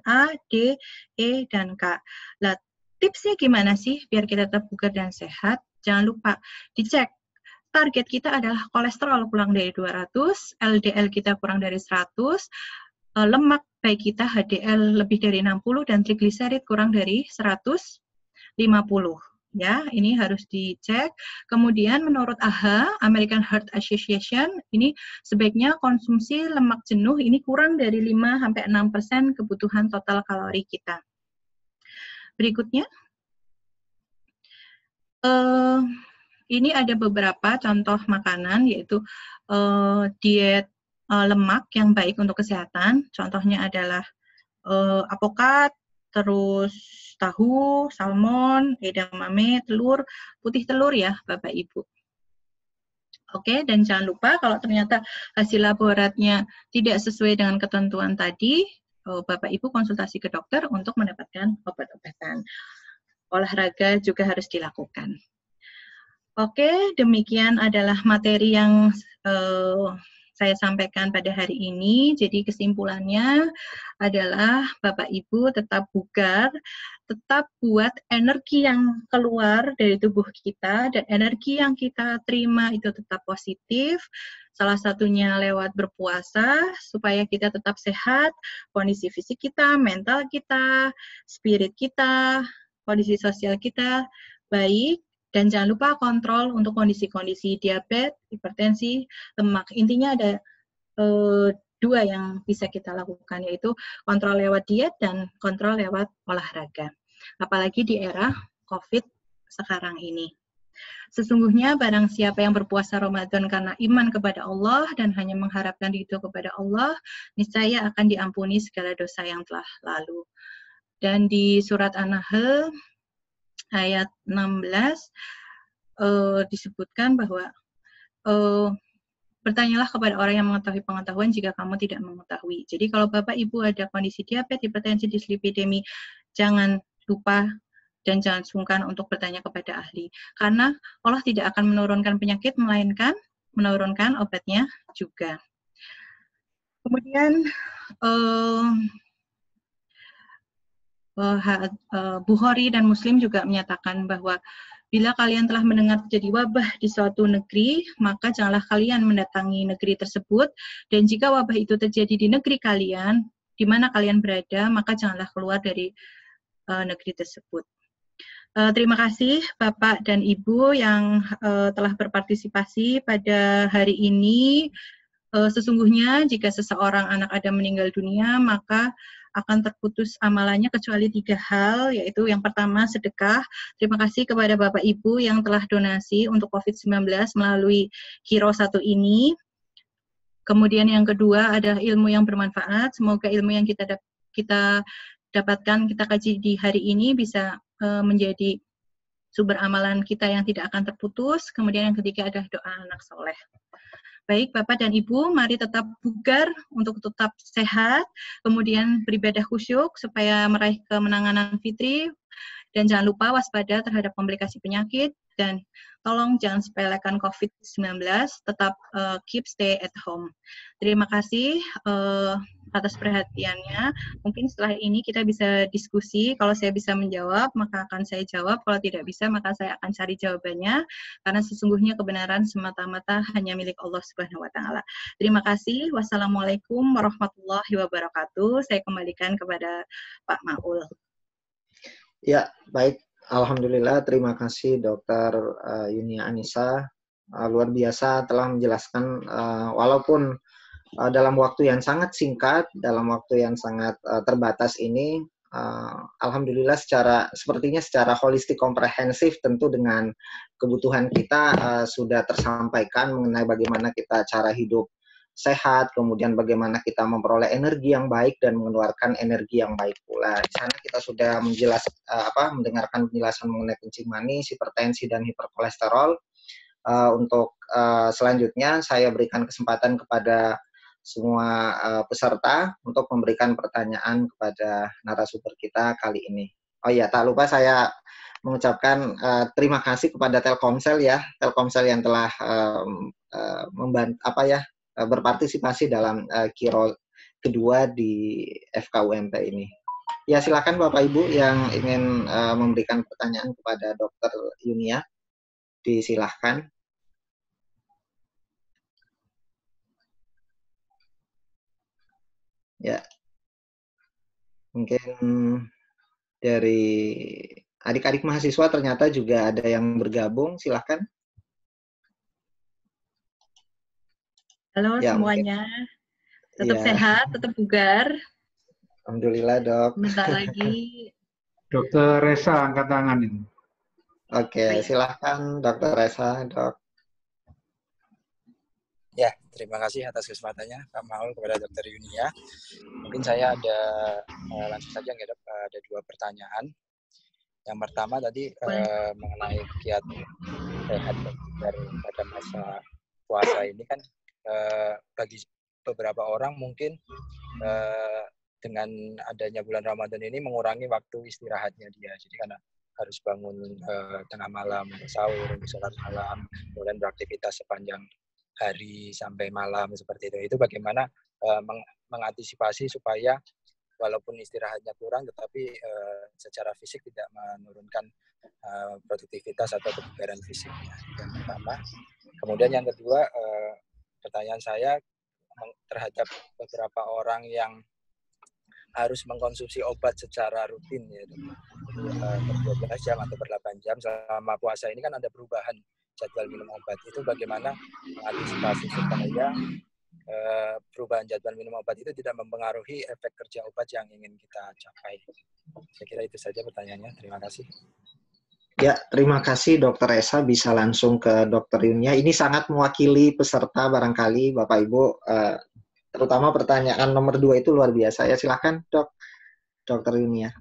A, D, E, dan K. Nah, tipsnya gimana sih biar kita tetap bugar dan sehat? Jangan lupa dicek. Target kita adalah kolesterol kurang dari 200, LDL kita kurang dari 100, lemak baik kita HDL lebih dari 60, dan trigliserid kurang dari 150. Ya, ini harus dicek. Kemudian menurut AHA, American Heart Association, ini sebaiknya konsumsi lemak jenuh ini kurang dari 5-6% kebutuhan total kalori kita. Berikutnya, ini ada beberapa contoh makanan, yaitu diet lemak yang baik untuk kesehatan. Contohnya adalah apokat, terus tahu, salmon, edamame, telur, putih telur ya Bapak Ibu. Oke, dan jangan lupa kalau ternyata hasil laboratnya tidak sesuai dengan ketentuan tadi, Bapak Ibu konsultasi ke dokter untuk mendapatkan obat-obatan. Olahraga juga harus dilakukan. Oke, demikian adalah materi yang saya sampaikan pada hari ini. Jadi kesimpulannya adalah Bapak Ibu tetap bugar, tetap buat energi yang keluar dari tubuh kita, dan energi yang kita terima itu tetap positif. Salah satunya lewat berpuasa, supaya kita tetap sehat, kondisi fisik kita, mental kita, spirit kita, kondisi sosial kita baik. Dan jangan lupa kontrol untuk kondisi-kondisi diabetes, hipertensi, lemak. Intinya ada dua yang bisa kita lakukan, yaitu kontrol lewat diet dan kontrol lewat olahraga. Apalagi di era COVID sekarang ini. Sesungguhnya barang siapa yang berpuasa Ramadan karena iman kepada Allah dan hanya mengharapkan ridho kepada Allah, niscaya akan diampuni segala dosa yang telah lalu. Dan di surat An-Nahl ayat 16 disebutkan bahwa bertanyalah kepada orang yang mengetahui pengetahuan jika kamu tidak mengetahui. Jadi kalau Bapak Ibu ada kondisi diabetes, hipertensi, dislipidemi, jangan lupa dan jangan sungkan untuk bertanya kepada ahli. Karena Allah tidak akan menurunkan penyakit, melainkan menurunkan obatnya juga. Kemudian Bukhari dan Muslim juga menyatakan bahwa bila kalian telah mendengar terjadi wabah di suatu negeri, maka janganlah kalian mendatangi negeri tersebut, dan jika wabah itu terjadi di negeri kalian, di mana kalian berada, maka janganlah keluar dari negeri tersebut. Terima kasih Bapak dan Ibu yang telah berpartisipasi pada hari ini. Sesungguhnya jika seseorang anak Adam meninggal dunia, maka akan terputus amalannya kecuali 3 hal, yaitu yang pertama sedekah. Terima kasih kepada Bapak Ibu yang telah donasi untuk COVID-19 melalui Hero 1 ini. Kemudian yang kedua adalah ilmu yang bermanfaat. Semoga ilmu yang kita dapatkan, kita kaji di hari ini bisa menjadi sumber amalan kita yang tidak akan terputus. Kemudian yang ketiga adalah doa anak soleh. Baik, Bapak dan Ibu, mari tetap bugar untuk tetap sehat, kemudian beribadah khusyuk supaya meraih kemenangan fitri, dan jangan lupa waspada terhadap komplikasi penyakit, dan tolong jangan sepelekan COVID-19, tetap stay at home. Terima kasih atas perhatiannya. Mungkin setelah ini kita bisa diskusi. Kalau saya bisa menjawab, maka akan saya jawab. Kalau tidak bisa, maka saya akan cari jawabannya. Karena sesungguhnya kebenaran semata-mata hanya milik Allah Subhanahu wa Ta'ala. Terima kasih. Wassalamualaikum warahmatullahi wabarakatuh. Saya kembalikan kepada Pak Maul. Ya, baik. Alhamdulillah. Terima kasih Dr. Yunia Anissa. Luar biasa telah menjelaskan, walaupun dalam waktu yang sangat singkat, dalam waktu yang sangat terbatas ini, alhamdulillah sepertinya secara holistik komprehensif tentu dengan kebutuhan kita sudah tersampaikan mengenai bagaimana kita cara hidup sehat, kemudian bagaimana kita memperoleh energi yang baik dan mengeluarkan energi yang baik pula. Di sana kita sudah mendengarkan penjelasan mengenai kencing manis, hipertensi dan hiperkolesterol. Untuk selanjutnya saya berikan kesempatan kepada semua peserta untuk memberikan pertanyaan kepada narasumber kita kali ini. Oh iya, tak lupa saya mengucapkan terima kasih kepada Telkomsel ya, Telkomsel yang telah berpartisipasi dalam Kiro kedua di FKUMP ini. Ya, silakan Bapak Ibu yang ingin memberikan pertanyaan kepada Dr. Yunia, disilahkan. Ya, mungkin dari adik-adik mahasiswa ternyata juga ada yang bergabung, silahkan. Halo Ya, semuanya, tetap ya. sehat, tetap bugar. Alhamdulillah dok. Bentar lagi. Dokter Resa angkat tangan ini. Oke, silahkan Dokter Resa, dok. Ya, terima kasih atas kesempatannya Pak Maul kepada Dr. Yunia. Mungkin saya ada langsung saja nggak dok, ada 2 pertanyaan. Yang pertama tadi mengenai kiat sehat pada masa puasa ini kan bagi beberapa orang mungkin dengan adanya bulan Ramadan ini mengurangi waktu istirahatnya dia. Jadi karena harus bangun tengah malam untuk sahur, untuk sholat malam, kemudian beraktivitas sepanjang hari sampai malam seperti itu. Itu bagaimana mengantisipasi supaya walaupun istirahatnya kurang, tetapi secara fisik tidak menurunkan produktivitas atau kebugaran fisiknya. Yang pertama. Kemudian yang kedua, pertanyaan saya terhadap beberapa orang yang harus mengkonsumsi obat secara rutin ya, per 12 jam atau per 8 jam selama puasa ini kan ada perubahan jadwal minum obat. Itu bagaimana mengantisipasi supaya perubahan jadwal minum obat itu tidak mempengaruhi efek kerja obat yang ingin kita capai. Saya kira itu saja pertanyaannya. Terima kasih. Ya, terima kasih Dokter Resa, bisa langsung ke Dokter Yunia. Ini sangat mewakili peserta barangkali Bapak Ibu, terutama pertanyaan nomor 2 itu luar biasa. Ya, silakan Dokter Yunia.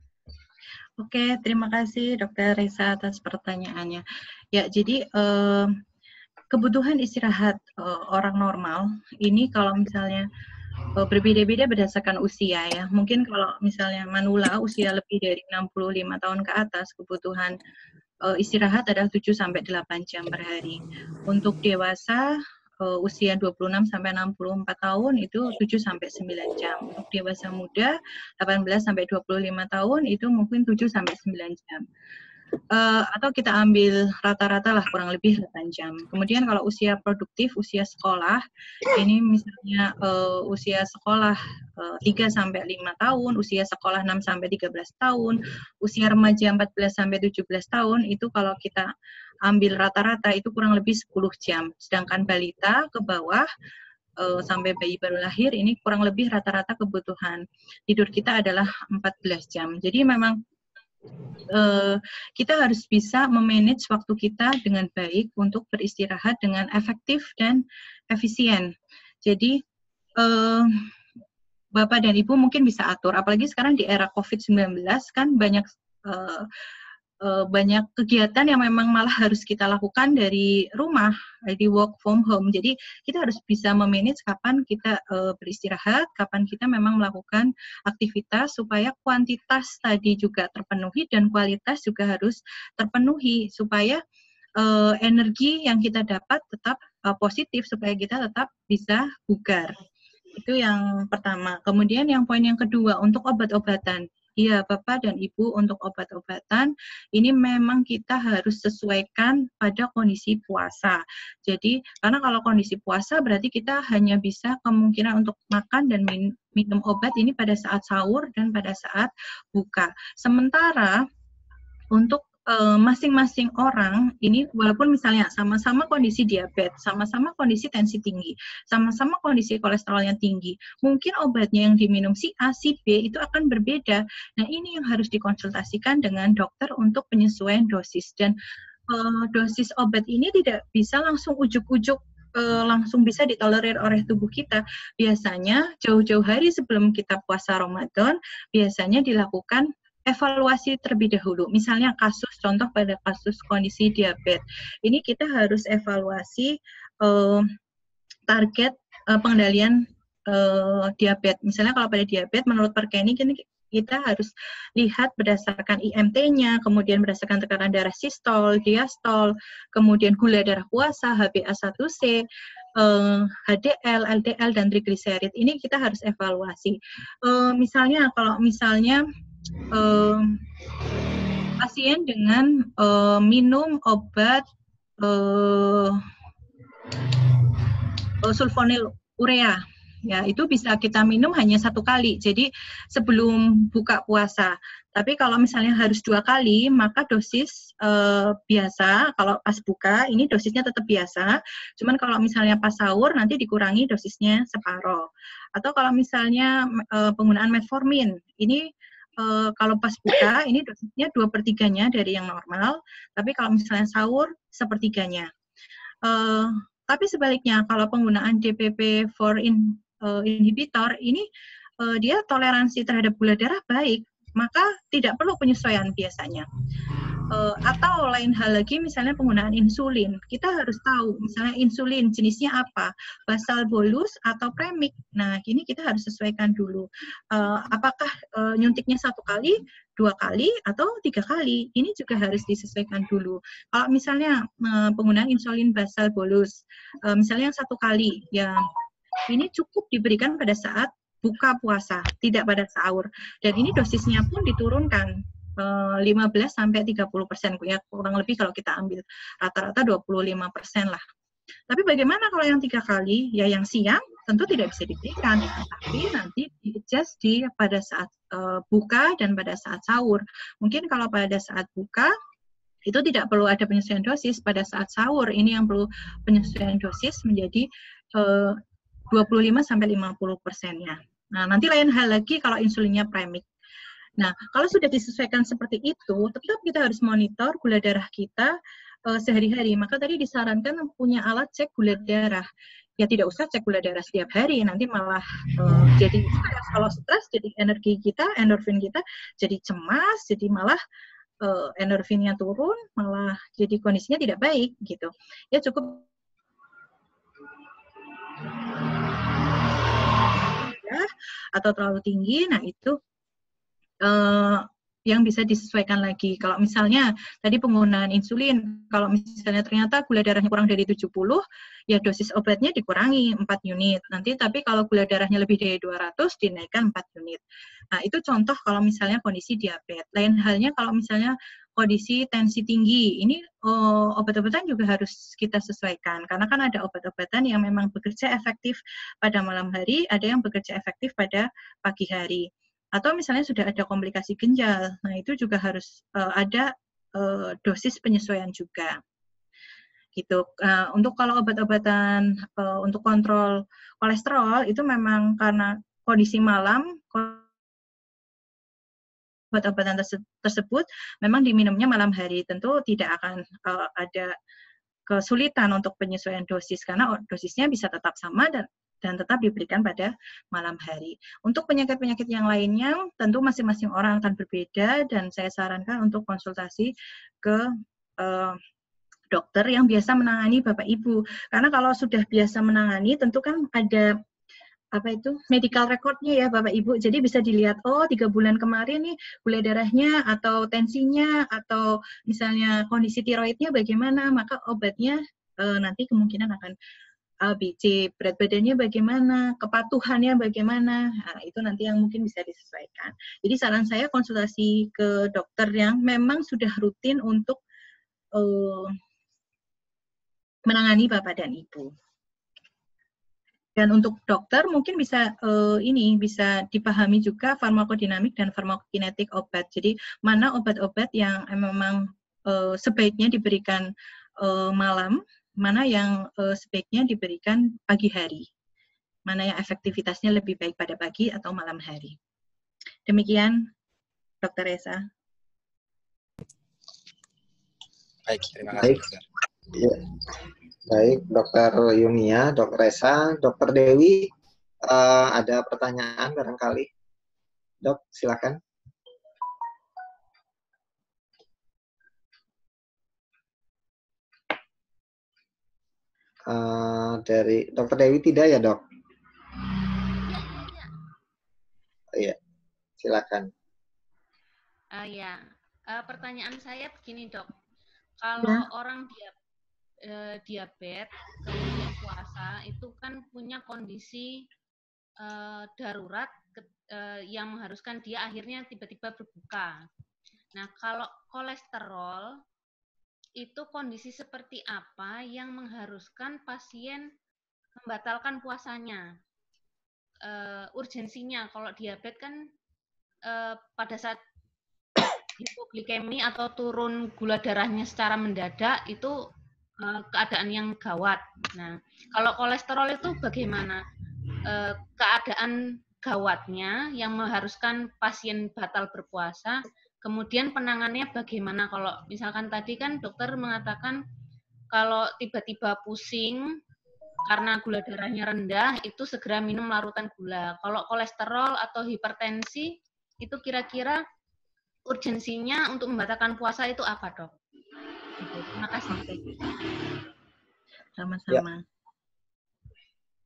Oke, terima kasih Dokter Resa atas pertanyaannya. Ya, jadi kebutuhan istirahat orang normal ini kalau misalnya berbeda-beda berdasarkan usia ya. Mungkin kalau misalnya manula usia lebih dari 65 tahun ke atas, kebutuhan istirahat adalah 7-8 jam per hari. Untuk dewasa usia 26 sampai 64 tahun itu 7-9 jam. Untuk dewasa muda 18 sampai 25 tahun itu mungkin 7-9 jam. Atau kita ambil rata-rata lah kurang lebih 8 jam. Kemudian kalau usia produktif, usia sekolah, ini misalnya usia sekolah 3-5 tahun, usia sekolah 6-13 tahun, usia remaja 14-17 tahun, itu kalau kita ambil rata-rata itu kurang lebih 10 jam. Sedangkan balita ke bawah sampai bayi baru lahir ini kurang lebih rata-rata kebutuhan tidur kita adalah 14 jam. Jadi memang kita harus bisa memanage waktu kita dengan baik untuk beristirahat dengan efektif dan efisien. Jadi Bapak dan Ibu mungkin bisa atur, apalagi sekarang di era COVID-19 kan banyak kegiatan yang memang malah harus kita lakukan dari rumah, di work from home. Jadi kita harus bisa memanage kapan kita beristirahat, kapan kita memang melakukan aktivitas supaya kuantitas tadi juga terpenuhi dan kualitas juga harus terpenuhi supaya energi yang kita dapat tetap positif supaya kita tetap bisa bugar. Itu yang pertama. Kemudian yang poin yang kedua untuk obat-obatan. Iya, Bapak dan Ibu, untuk obat-obatan ini memang kita harus sesuaikan pada kondisi puasa. Jadi, karena kalau kondisi puasa berarti kita hanya bisa kemungkinan untuk makan dan minum obat ini pada saat sahur dan pada saat buka. Sementara untuk masing-masing orang ini walaupun misalnya sama-sama kondisi diabetes, sama-sama kondisi tensi tinggi, sama-sama kondisi kolesterolnya tinggi, mungkin obatnya yang diminum si A, si B itu akan berbeda. Nah, ini yang harus dikonsultasikan dengan dokter untuk penyesuaian dosis. Dan dosis obat ini tidak bisa langsung ujuk-ujuk langsung bisa ditolerir oleh tubuh kita. Biasanya jauh-jauh hari sebelum kita puasa Ramadan, biasanya dilakukan evaluasi terlebih dahulu. Misalnya contoh pada kasus kondisi diabetes. Ini kita harus evaluasi target pengendalian diabetes. Misalnya kalau pada diabetes, menurut Perkeni, kita harus lihat berdasarkan IMT-nya, kemudian berdasarkan tekanan darah sistol, diastol, kemudian gula darah puasa, HbA1c, HDL, LDL, dan trigliserid. Ini kita harus evaluasi. Misalnya, kalau pasien dengan minum obat sulfonil urea, ya itu bisa kita minum hanya 1 kali, jadi sebelum buka puasa. Tapi kalau misalnya harus 2 kali, maka dosis biasa, kalau pas buka, ini dosisnya tetap biasa, cuman kalau misalnya pas sahur, nanti dikurangi dosisnya separoh. Atau kalau misalnya penggunaan metformin, ini kalau pas buka, ini dosisnya 2/3-nya dari yang normal, tapi kalau misalnya sahur, 1/3-nya. Tapi sebaliknya, kalau penggunaan DPP-4 inhibitor, ini dia toleransi terhadap gula darah baik, maka tidak perlu penyesuaian biasanya. Atau lain hal lagi, misalnya penggunaan insulin. Kita harus tahu, misalnya insulin jenisnya apa, basal bolus atau premix. Nah, ini kita harus sesuaikan dulu. Apakah nyuntiknya 1 kali, 2 kali, atau 3 kali? Ini juga harus disesuaikan dulu. Kalau misalnya penggunaan insulin basal bolus, misalnya yang 1 kali, ya ini cukup diberikan pada saat buka puasa, tidak pada sahur. Dan ini dosisnya pun diturunkan 15-30%, ya kurang lebih kalau kita ambil rata-rata 25% lah. Tapi bagaimana kalau yang 3 kali? Ya yang siang tentu tidak bisa diberikan, tapi nanti di-adjust pada saat buka dan pada saat sahur. Mungkin kalau pada saat buka itu tidak perlu ada penyesuaian dosis, pada saat sahur ini yang perlu penyesuaian dosis menjadi 25-50%-nya. Nah, nanti lain hal lagi kalau insulinnya premix. Nah, kalau sudah disesuaikan seperti itu, tetap kita harus monitor gula darah kita sehari-hari. Maka tadi disarankan punya alat cek gula darah. Ya tidak usah cek gula darah setiap hari, nanti malah jadi stres. Kalau stres, jadi energi kita, endorfin kita jadi cemas, jadi malah endorfinnya turun, malah jadi kondisinya tidak baik gitu. Ya cukup atau terlalu tinggi, nah itu yang bisa disesuaikan lagi. Kalau misalnya tadi penggunaan insulin, kalau misalnya ternyata gula darahnya kurang dari 70, ya dosis obatnya dikurangi 4 unit. Nanti tapi kalau gula darahnya lebih dari 200, dinaikkan 4 unit. Nah, itu contoh kalau misalnya kondisi diabetes. Lain halnya kalau misalnya kondisi tensi tinggi, ini obat-obatan juga harus kita sesuaikan. Karena kan ada obat-obatan yang memang bekerja efektif pada malam hari, ada yang bekerja efektif pada pagi hari. Atau misalnya sudah ada komplikasi ginjal, nah itu juga harus ada dosis penyesuaian juga. Gitu. Untuk kalau obat-obatan untuk kontrol kolesterol itu memang karena kondisi malam, obat-obatan tersebut memang diminumnya malam hari, tentu tidak akan ada kesulitan untuk penyesuaian dosis karena dosisnya bisa tetap sama dan tetap diberikan pada malam hari. Untuk penyakit-penyakit yang lainnya, tentu masing-masing orang akan berbeda, dan saya sarankan untuk konsultasi ke dokter yang biasa menangani Bapak Ibu. Karena kalau sudah biasa menangani, tentu kan ada medical record-nya ya Bapak Ibu. Jadi bisa dilihat, 3 bulan kemarin nih gula darahnya atau tensinya atau misalnya kondisi tiroidnya bagaimana, maka obatnya nanti kemungkinan akan ABC, berat badannya bagaimana, kepatuhannya bagaimana, nah, itu nanti yang mungkin bisa disesuaikan. Jadi saran saya konsultasi ke dokter yang memang sudah rutin untuk menangani Bapak dan Ibu. Dan untuk dokter mungkin bisa bisa dipahami juga farmakodinamik dan farmakokinetik obat. Jadi mana obat-obat yang memang sebaiknya diberikan malam, mana yang sebaiknya diberikan pagi hari, mana yang efektivitasnya lebih baik pada pagi atau malam hari. Demikian, Dr. Reza. Baik, terima kasih, dokter. Ya. Baik, Dr. Yunia, Dr. Reza, Dr. Dewi, ada pertanyaan barangkali? Dok, silakan. Dari Dr. Dewi tidak ya, Dok? Iya, silakan. Pertanyaan saya begini, Dok. Kalau orang diabetes kemudian puasa itu kan punya kondisi darurat yang mengharuskan dia akhirnya tiba-tiba berbuka. Nah, kalau kolesterol itu kondisi seperti apa yang mengharuskan pasien membatalkan puasanya? Urgensinya kalau diabetes kan pada saat hipoglikemi atau turun gula darahnya secara mendadak itu keadaan yang gawat. Nah, kalau kolesterol itu bagaimana keadaan gawatnya yang mengharuskan pasien batal berpuasa? Kemudian penanganannya bagaimana? Kalau misalkan tadi kan dokter mengatakan kalau tiba-tiba pusing karena gula darahnya rendah itu segera minum larutan gula. Kalau kolesterol atau hipertensi itu kira-kira urgensinya untuk membatalkan puasa itu apa, Dok? Terima kasih. Sama-sama. Ya.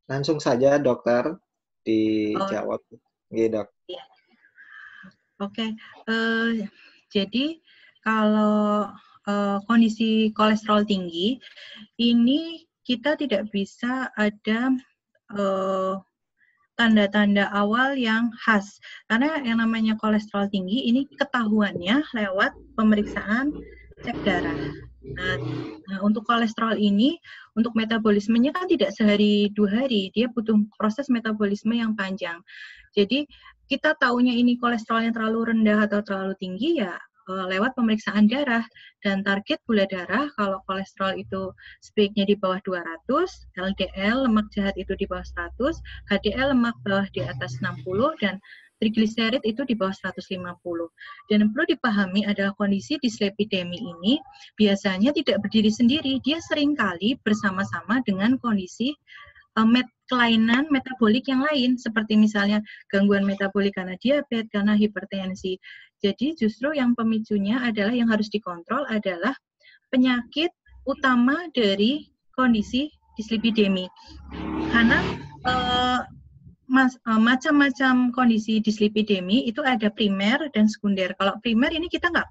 Langsung saja, Dokter, dijawab. Dok. Ya. Oke, jadi kalau kondisi kolesterol tinggi, ini kita tidak bisa ada tanda-tanda awal yang khas. Karena yang namanya kolesterol tinggi, ini ketahuannya lewat pemeriksaan cek darah. Nah, untuk kolesterol ini, untuk metabolismenya kan tidak sehari 2 hari, dia butuh proses metabolisme yang panjang. Jadi, kita taunya ini kolesterolnya terlalu rendah atau terlalu tinggi ya lewat pemeriksaan darah. Dan target gula darah kalau kolesterol itu sebaiknya di bawah 200, LDL lemak jahat itu di bawah 100, HDL lemak bawah di atas 60, dan trigliserid itu di bawah 150. Dan yang perlu dipahami adalah kondisi dislipidemi ini biasanya tidak berdiri sendiri, dia seringkali bersama-sama dengan kondisi kelainan metabolik yang lain, seperti misalnya gangguan metabolik karena diabetes, karena hipertensi. Jadi justru yang pemicunya adalah yang harus dikontrol adalah penyakit utama dari kondisi dislipidemi. Karena macam-macam kondisi dislipidemi itu ada primer dan sekunder. Kalau primer ini kita nggak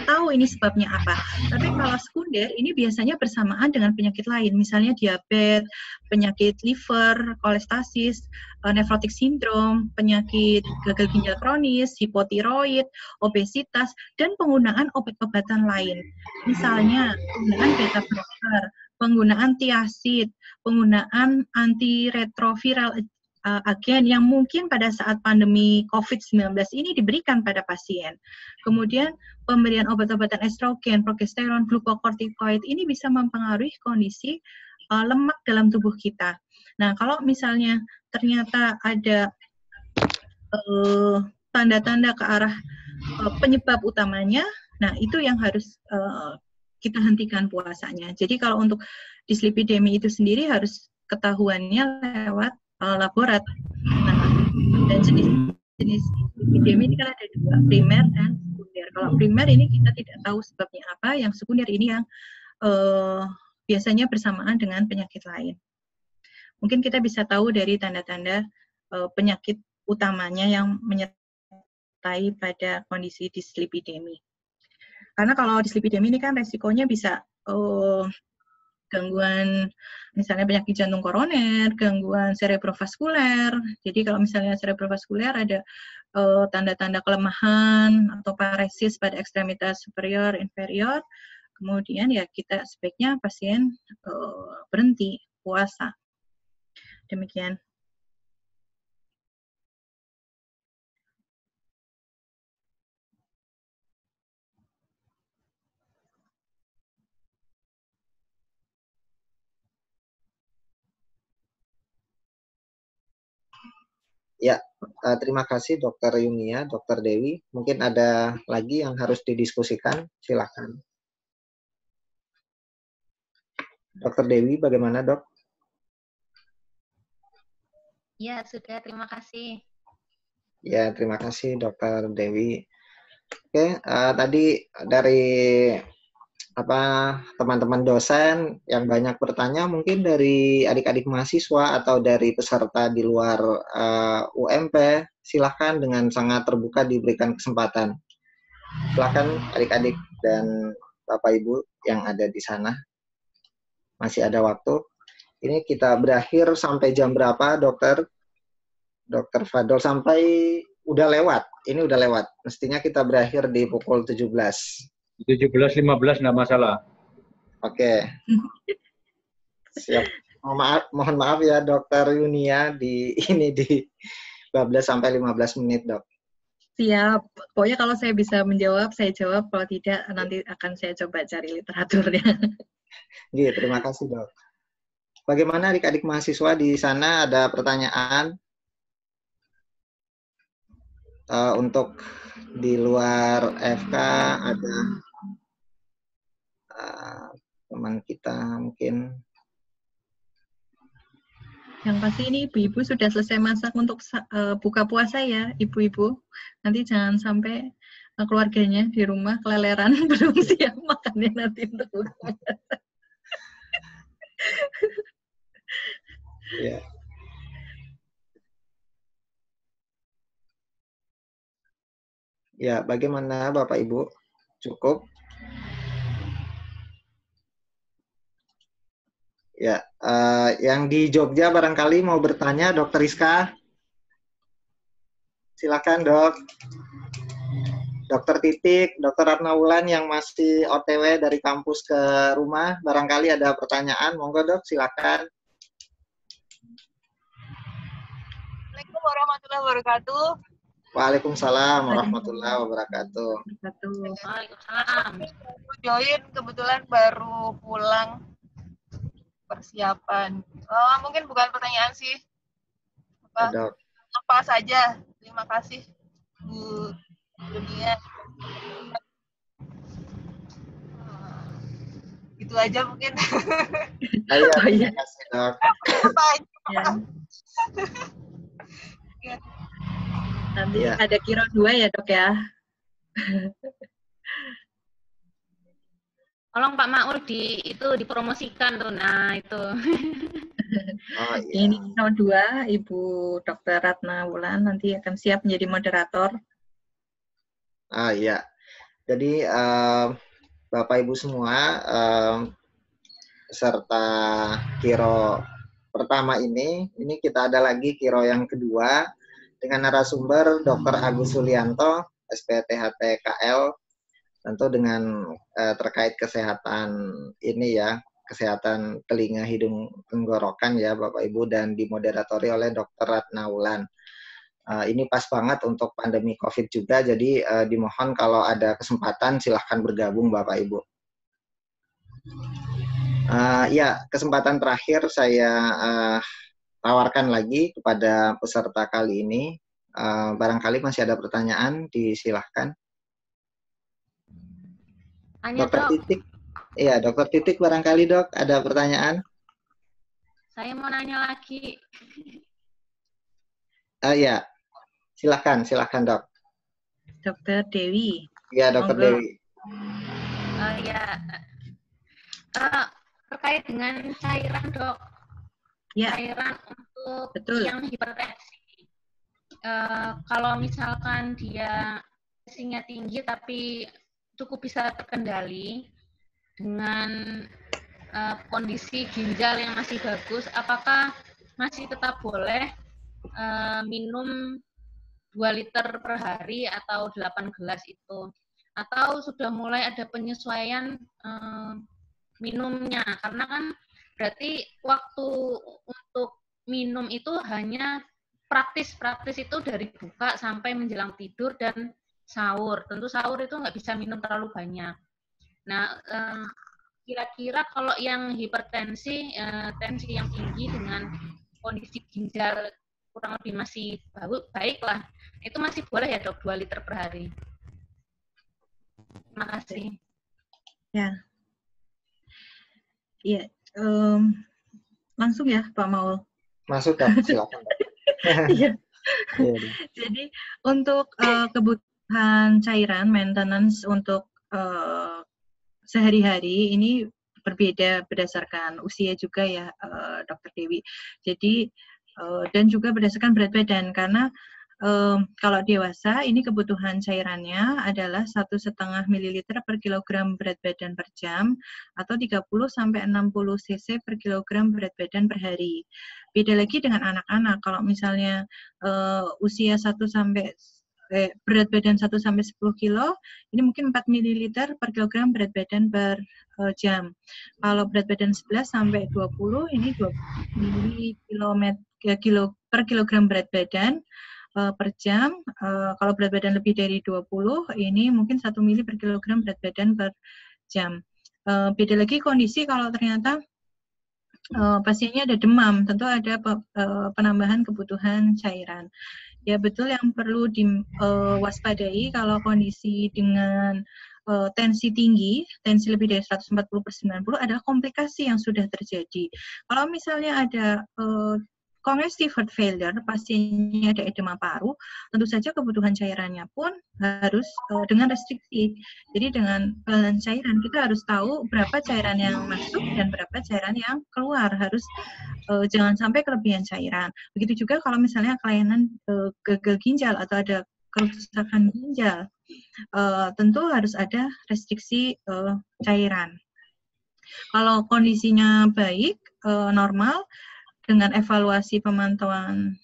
tahu ini sebabnya apa. Tapi kalau sekunder ini biasanya bersamaan dengan penyakit lain, misalnya diabetes, penyakit liver, kolestasis, nefrotik sindrom, penyakit gagal ginjal kronis, hipotiroid, obesitas, dan penggunaan obat-obatan lain. Misalnya penggunaan beta blocker, penggunaan thiazid, penggunaan antiretroviral agen yang mungkin pada saat pandemi COVID-19 ini diberikan pada pasien. Kemudian pemberian obat-obatan estrogen, progesteron, glukokortikoid ini bisa mempengaruhi kondisi lemak dalam tubuh kita. Nah, kalau misalnya ternyata ada tanda-tanda ke arah penyebab utamanya, nah itu yang harus kita hentikan puasanya. Jadi kalau untuk dislipidemi itu sendiri harus ketahuannya lewat laborat. Nah, dan jenis dislipidemi ini kan ada 2, primer dan sekunder. Kalau primer ini kita tidak tahu sebabnya apa, yang sekunder ini yang biasanya bersamaan dengan penyakit lain. Mungkin kita bisa tahu dari tanda-tanda penyakit utamanya yang menyertai pada kondisi dislipidemi. Karena kalau dislipidemi ini kan resikonya bisa gangguan misalnya penyakit jantung koroner, gangguan cerebrovaskuler. Jadi kalau misalnya cerebrovaskuler ada tanda-tanda kelemahan atau paresis pada ekstremitas superior, inferior, kemudian ya kita sebaiknya pasien berhenti puasa. Demikian. Ya, terima kasih Dokter Yunia, Dokter Dewi. Mungkin ada lagi yang harus didiskusikan, silakan. Dokter Dewi, bagaimana dok? Ya, sudah. Terima kasih. Ya, terima kasih Dokter Dewi. Oke, tadi dari teman-teman dosen yang banyak bertanya, mungkin dari adik-adik mahasiswa atau dari peserta di luar UMP, silahkan dengan sangat terbuka diberikan kesempatan. Silahkan adik-adik dan Bapak Ibu yang ada di sana. Masih ada waktu. Ini kita berakhir sampai jam berapa, dokter? Dokter Fadol, sampai udah lewat. Ini udah lewat. Mestinya kita berakhir di pukul 17. 17.15 nggak masalah. Oke. Siap. Mohon maaf ya Dokter Yunia di 12 sampai 15 menit, Dok. Siap. Pokoknya kalau saya bisa menjawab, saya jawab. Kalau tidak, nanti akan saya coba cari literaturnya. Iya, terima kasih, Dok. Bagaimana adik-adik mahasiswa di sana, ada pertanyaan? Untuk di luar FK ada teman kita mungkin. Yang pasti ini ibu-ibu sudah selesai masak untuk buka puasa ya, ibu-ibu. Nanti jangan sampai keluarganya di rumah keleleran belum siap makannya nanti untuk buka puasa. Ya. Ya, bagaimana Bapak Ibu? Cukup? Ya, yang di Jogja barangkali mau bertanya, Dokter Rizka. Silakan, Dok. Dokter Titik, Dokter Ratna Wulan yang masih OTW dari kampus ke rumah, barangkali ada pertanyaan, monggo Dok, silakan. Assalamualaikum warahmatullahi wabarakatuh. Waalaikumsalam warahmatullahi wabarakatuh. Waalaikumsalam. Join, kebetulan baru pulang persiapan. Mungkin bukan pertanyaan sih. Apa saja. Terima kasih Bu Dunia. Itu aja mungkin. Ayo, terima kasih Dok. Apa aja. Ya. Nanti ada kira 2 ya Dok ya. Tolong Pak Maul dipromosikan tuh. Nah, itu. Oh, iya. Ini kira 2, Ibu Dr. Ratna Wulan nanti akan siap menjadi moderator. Iya. Jadi Bapak Ibu semua peserta Kiro pertama ini kita ada lagi Kiro yang kedua dengan narasumber Dr. Agus Sulianto, SPTHT KL, tentu dengan terkait kesehatan ini ya, kesehatan telinga, hidung, tenggorokan ya Bapak Ibu, dan dimoderatori oleh Dr. Ratna Wulan. Ini pas banget untuk pandemi COVID juga, jadi dimohon kalau ada kesempatan silahkan bergabung Bapak Ibu. Ya, kesempatan terakhir saya tawarkan lagi kepada peserta kali ini. Barangkali masih ada pertanyaan, disilahkan. Dokter Titik. Iya, Dokter Titik barangkali Dok, ada pertanyaan? Saya mau nanya lagi. Ya, silahkan Dok. Dokter Dewi. Iya, Dokter Dewi. Ya, terkait dengan cairan Dok. Ya. Cairan untuk Betul. yang hipertensi. Kalau misalkan dia tensinya tinggi tapi cukup bisa terkendali dengan kondisi ginjal yang masih bagus, apakah masih tetap boleh minum 2 liter per hari atau 8 gelas itu? Atau sudah mulai ada penyesuaian minumnya? Karena kan berarti waktu untuk minum itu hanya praktis itu dari buka sampai menjelang tidur dan sahur. Tentu sahur itu nggak bisa minum terlalu banyak. Nah, kira-kira kalau yang hipertensi, tensi yang tinggi dengan kondisi ginjal kurang lebih masih baik lah, itu masih boleh ya dok 2 liter per hari. Terima kasih. Ya, iya. Langsung ya Pak Maul. Masuk Dok, silakan Dok. Iya. Iya, Jadi untuk kebutuhan cairan maintenance untuk sehari-hari ini berbeda berdasarkan usia juga ya, Dr. Dewi. Jadi dan juga berdasarkan berat badan, karena kalau dewasa ini kebutuhan cairannya adalah 1,5 ml per kilogram berat badan per jam atau 30 sampai 60 cc per kilogram berat badan per hari. Beda lagi dengan anak-anak. Kalau misalnya usia 1 sampai berat badan 1 sampai 10 kilo, ini mungkin 4 ml per kilogram berat badan per jam. Kalau berat badan 11 sampai 20, ini 20 ml per kilogram berat badan per jam. Kalau berat badan lebih dari 20, ini mungkin 1 ml per kilogram berat badan per jam. Beda lagi kondisi kalau ternyata pasiennya ada demam, tentu ada penambahan kebutuhan cairan. Ya betul, yang perlu diwaspadai kalau kondisi dengan tensi tinggi, tensi lebih dari 140/90 adalah komplikasi yang sudah terjadi. Kalau misalnya ada congestive heart failure, pasiennya ada edema paru, tentu saja kebutuhan cairannya pun harus dengan restriksi. Jadi dengan balance cairan, kita harus tahu berapa cairan yang masuk dan berapa cairan yang keluar. Harus jangan sampai kelebihan cairan. Begitu juga kalau misalnya kelainan gagal ginjal atau ada kerusakan ginjal, tentu harus ada restriksi cairan. Kalau kondisinya baik, normal, dengan evaluasi pemantauan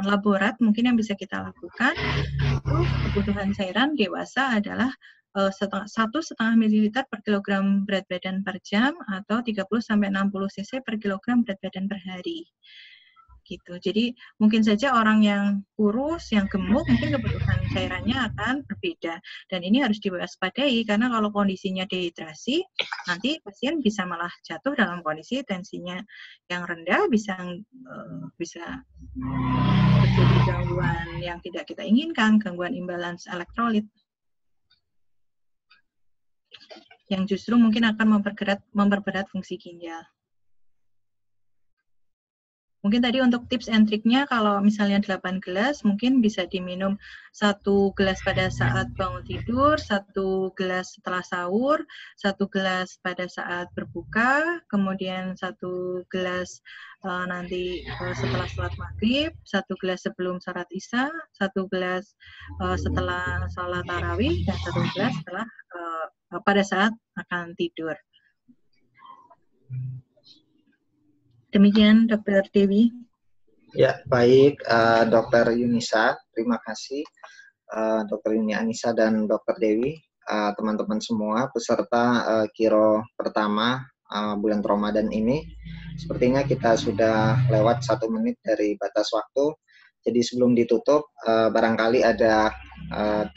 laborat mungkin yang bisa kita lakukan, itu kebutuhan cairan dewasa adalah 1,5 ml per kilogram berat badan per jam atau 30 sampai 60 cc per kilogram berat badan per hari. Gitu. Jadi mungkin saja orang yang kurus, yang gemuk, mungkin kebutuhan cairannya akan berbeda. Dan ini harus diwaspadai karena kalau kondisinya dehidrasi, nanti pasien bisa malah jatuh dalam kondisi tensinya yang rendah, bisa terjadi gangguan yang tidak kita inginkan, gangguan imbalance elektrolit, yang justru mungkin akan memperberat fungsi ginjal. Mungkin tadi untuk tips and triknya, kalau misalnya 8 gelas, mungkin bisa diminum 1 gelas pada saat bangun tidur, 1 gelas setelah sahur, 1 gelas pada saat berbuka, kemudian 1 gelas nanti setelah sholat maghrib, 1 gelas sebelum sholat isya, 1 gelas setelah sholat tarawih, dan 1 gelas setelah pada saat akan tidur. Demikian Dr. Dewi. Ya, baik Dr. Yunisa, terima kasih Dr. Yuni Anissa dan Dr. Dewi, teman-teman semua peserta Kiro pertama bulan Ramadan ini. Sepertinya kita sudah lewat 1 menit dari batas waktu. Jadi sebelum ditutup, barangkali ada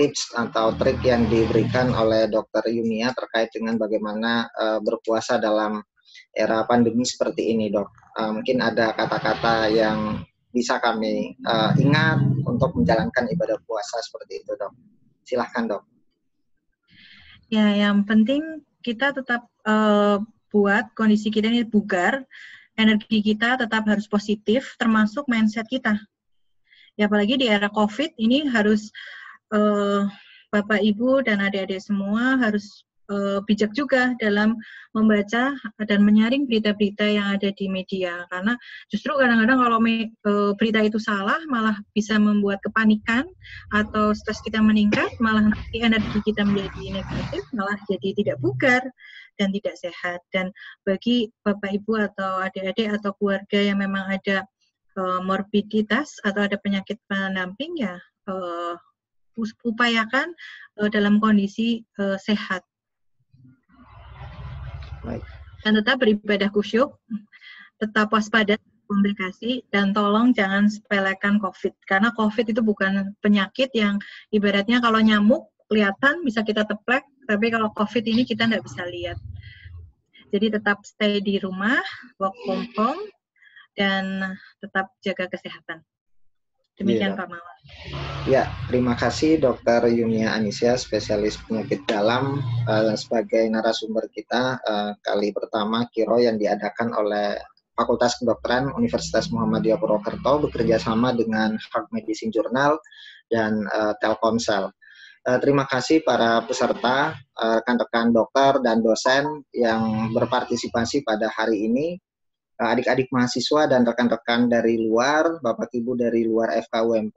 tips atau trik yang diberikan oleh Dr. Yunia terkait dengan bagaimana berpuasa dalam era pandemi seperti ini, Dok. Mungkin ada kata-kata yang bisa kami ingat untuk menjalankan ibadah puasa seperti itu, Dok. Silahkan, Dok. Ya, yang penting kita tetap buat kondisi kita ini bugar, energi kita tetap harus positif, termasuk mindset kita. Ya, apalagi di era COVID ini harus Bapak, Ibu, dan adik-adik semua harus bijak juga dalam membaca dan menyaring berita-berita yang ada di media, karena justru kadang-kadang kalau berita itu salah malah bisa membuat kepanikan atau stres kita meningkat, malah nanti energi kita menjadi negatif, malah jadi tidak bugar dan tidak sehat. Dan bagi Bapak, Ibu, atau adik-adik atau keluarga yang memang ada morbiditas atau ada penyakit pendamping, ya upayakan dalam kondisi sehat. Dan tetap beribadah khusyuk, tetap waspada komplikasi, dan tolong jangan sepelekan COVID. Karena COVID itu bukan penyakit yang ibaratnya kalau nyamuk kelihatan bisa kita teplek, tapi kalau COVID ini kita nggak bisa lihat. Jadi tetap stay di rumah, work from home, dan tetap jaga kesehatan. Demikian Pak Mawar. Ya, terima kasih Dr. Yunia Anisya, spesialis penyakit dalam, sebagai narasumber kita kali pertama KIRO yang diadakan oleh Fakultas Kedokteran Universitas Muhammadiyah Purwokerto bekerja sama dengan Heart Medicine Journal dan Telkomsel. Terima kasih para peserta, rekan-rekan dokter dan dosen yang berpartisipasi pada hari ini. Adik-adik mahasiswa dan rekan-rekan dari luar, Bapak Ibu dari luar FKUMP,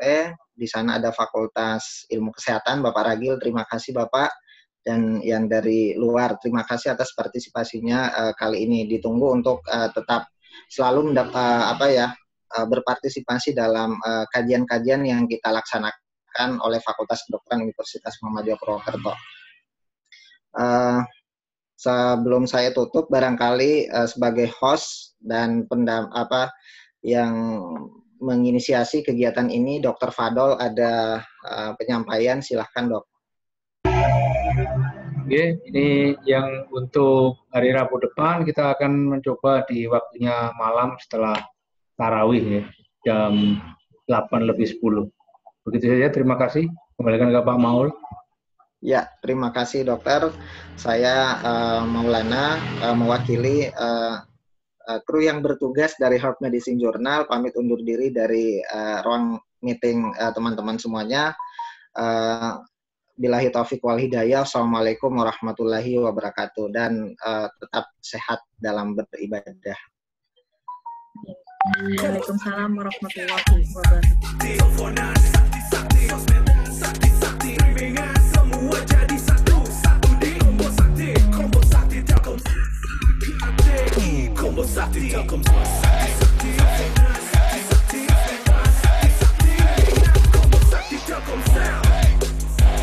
di sana ada Fakultas Ilmu Kesehatan, Bapak Ragil, terima kasih Bapak, dan yang dari luar, terima kasih atas partisipasinya kali ini. Ditunggu untuk tetap selalu berpartisipasi dalam kajian-kajian yang kita laksanakan oleh Fakultas Kedokteran Universitas Muhammadiyah Purwokerto. Sebelum saya tutup, barangkali sebagai host dan yang menginisiasi kegiatan ini, Dr. Fadol ada penyampaian, silahkan Dok. Oke, ini yang untuk hari Rabu depan kita akan mencoba di waktunya malam setelah tarawih ya, jam 8:10. Begitu saja, terima kasih. Kembalikan ke Pak Maul. Ya, terima kasih dokter. Saya Maulana mewakili kru yang bertugas dari Heart Medicine Journal, pamit undur diri dari ruang meeting teman-teman semuanya. Billahi taufiq wal hidayah. Assalamualaikum warahmatullahi wabarakatuh. Dan tetap sehat dalam beribadah. Waalaikumsalam warahmatullahi wabarakatuh.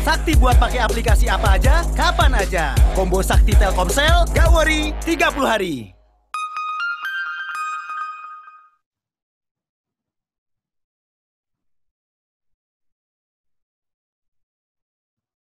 Sakti buat pakai aplikasi apa aja, kapan aja. Combo Sakti Telkomsel, gak worry, 30 hari.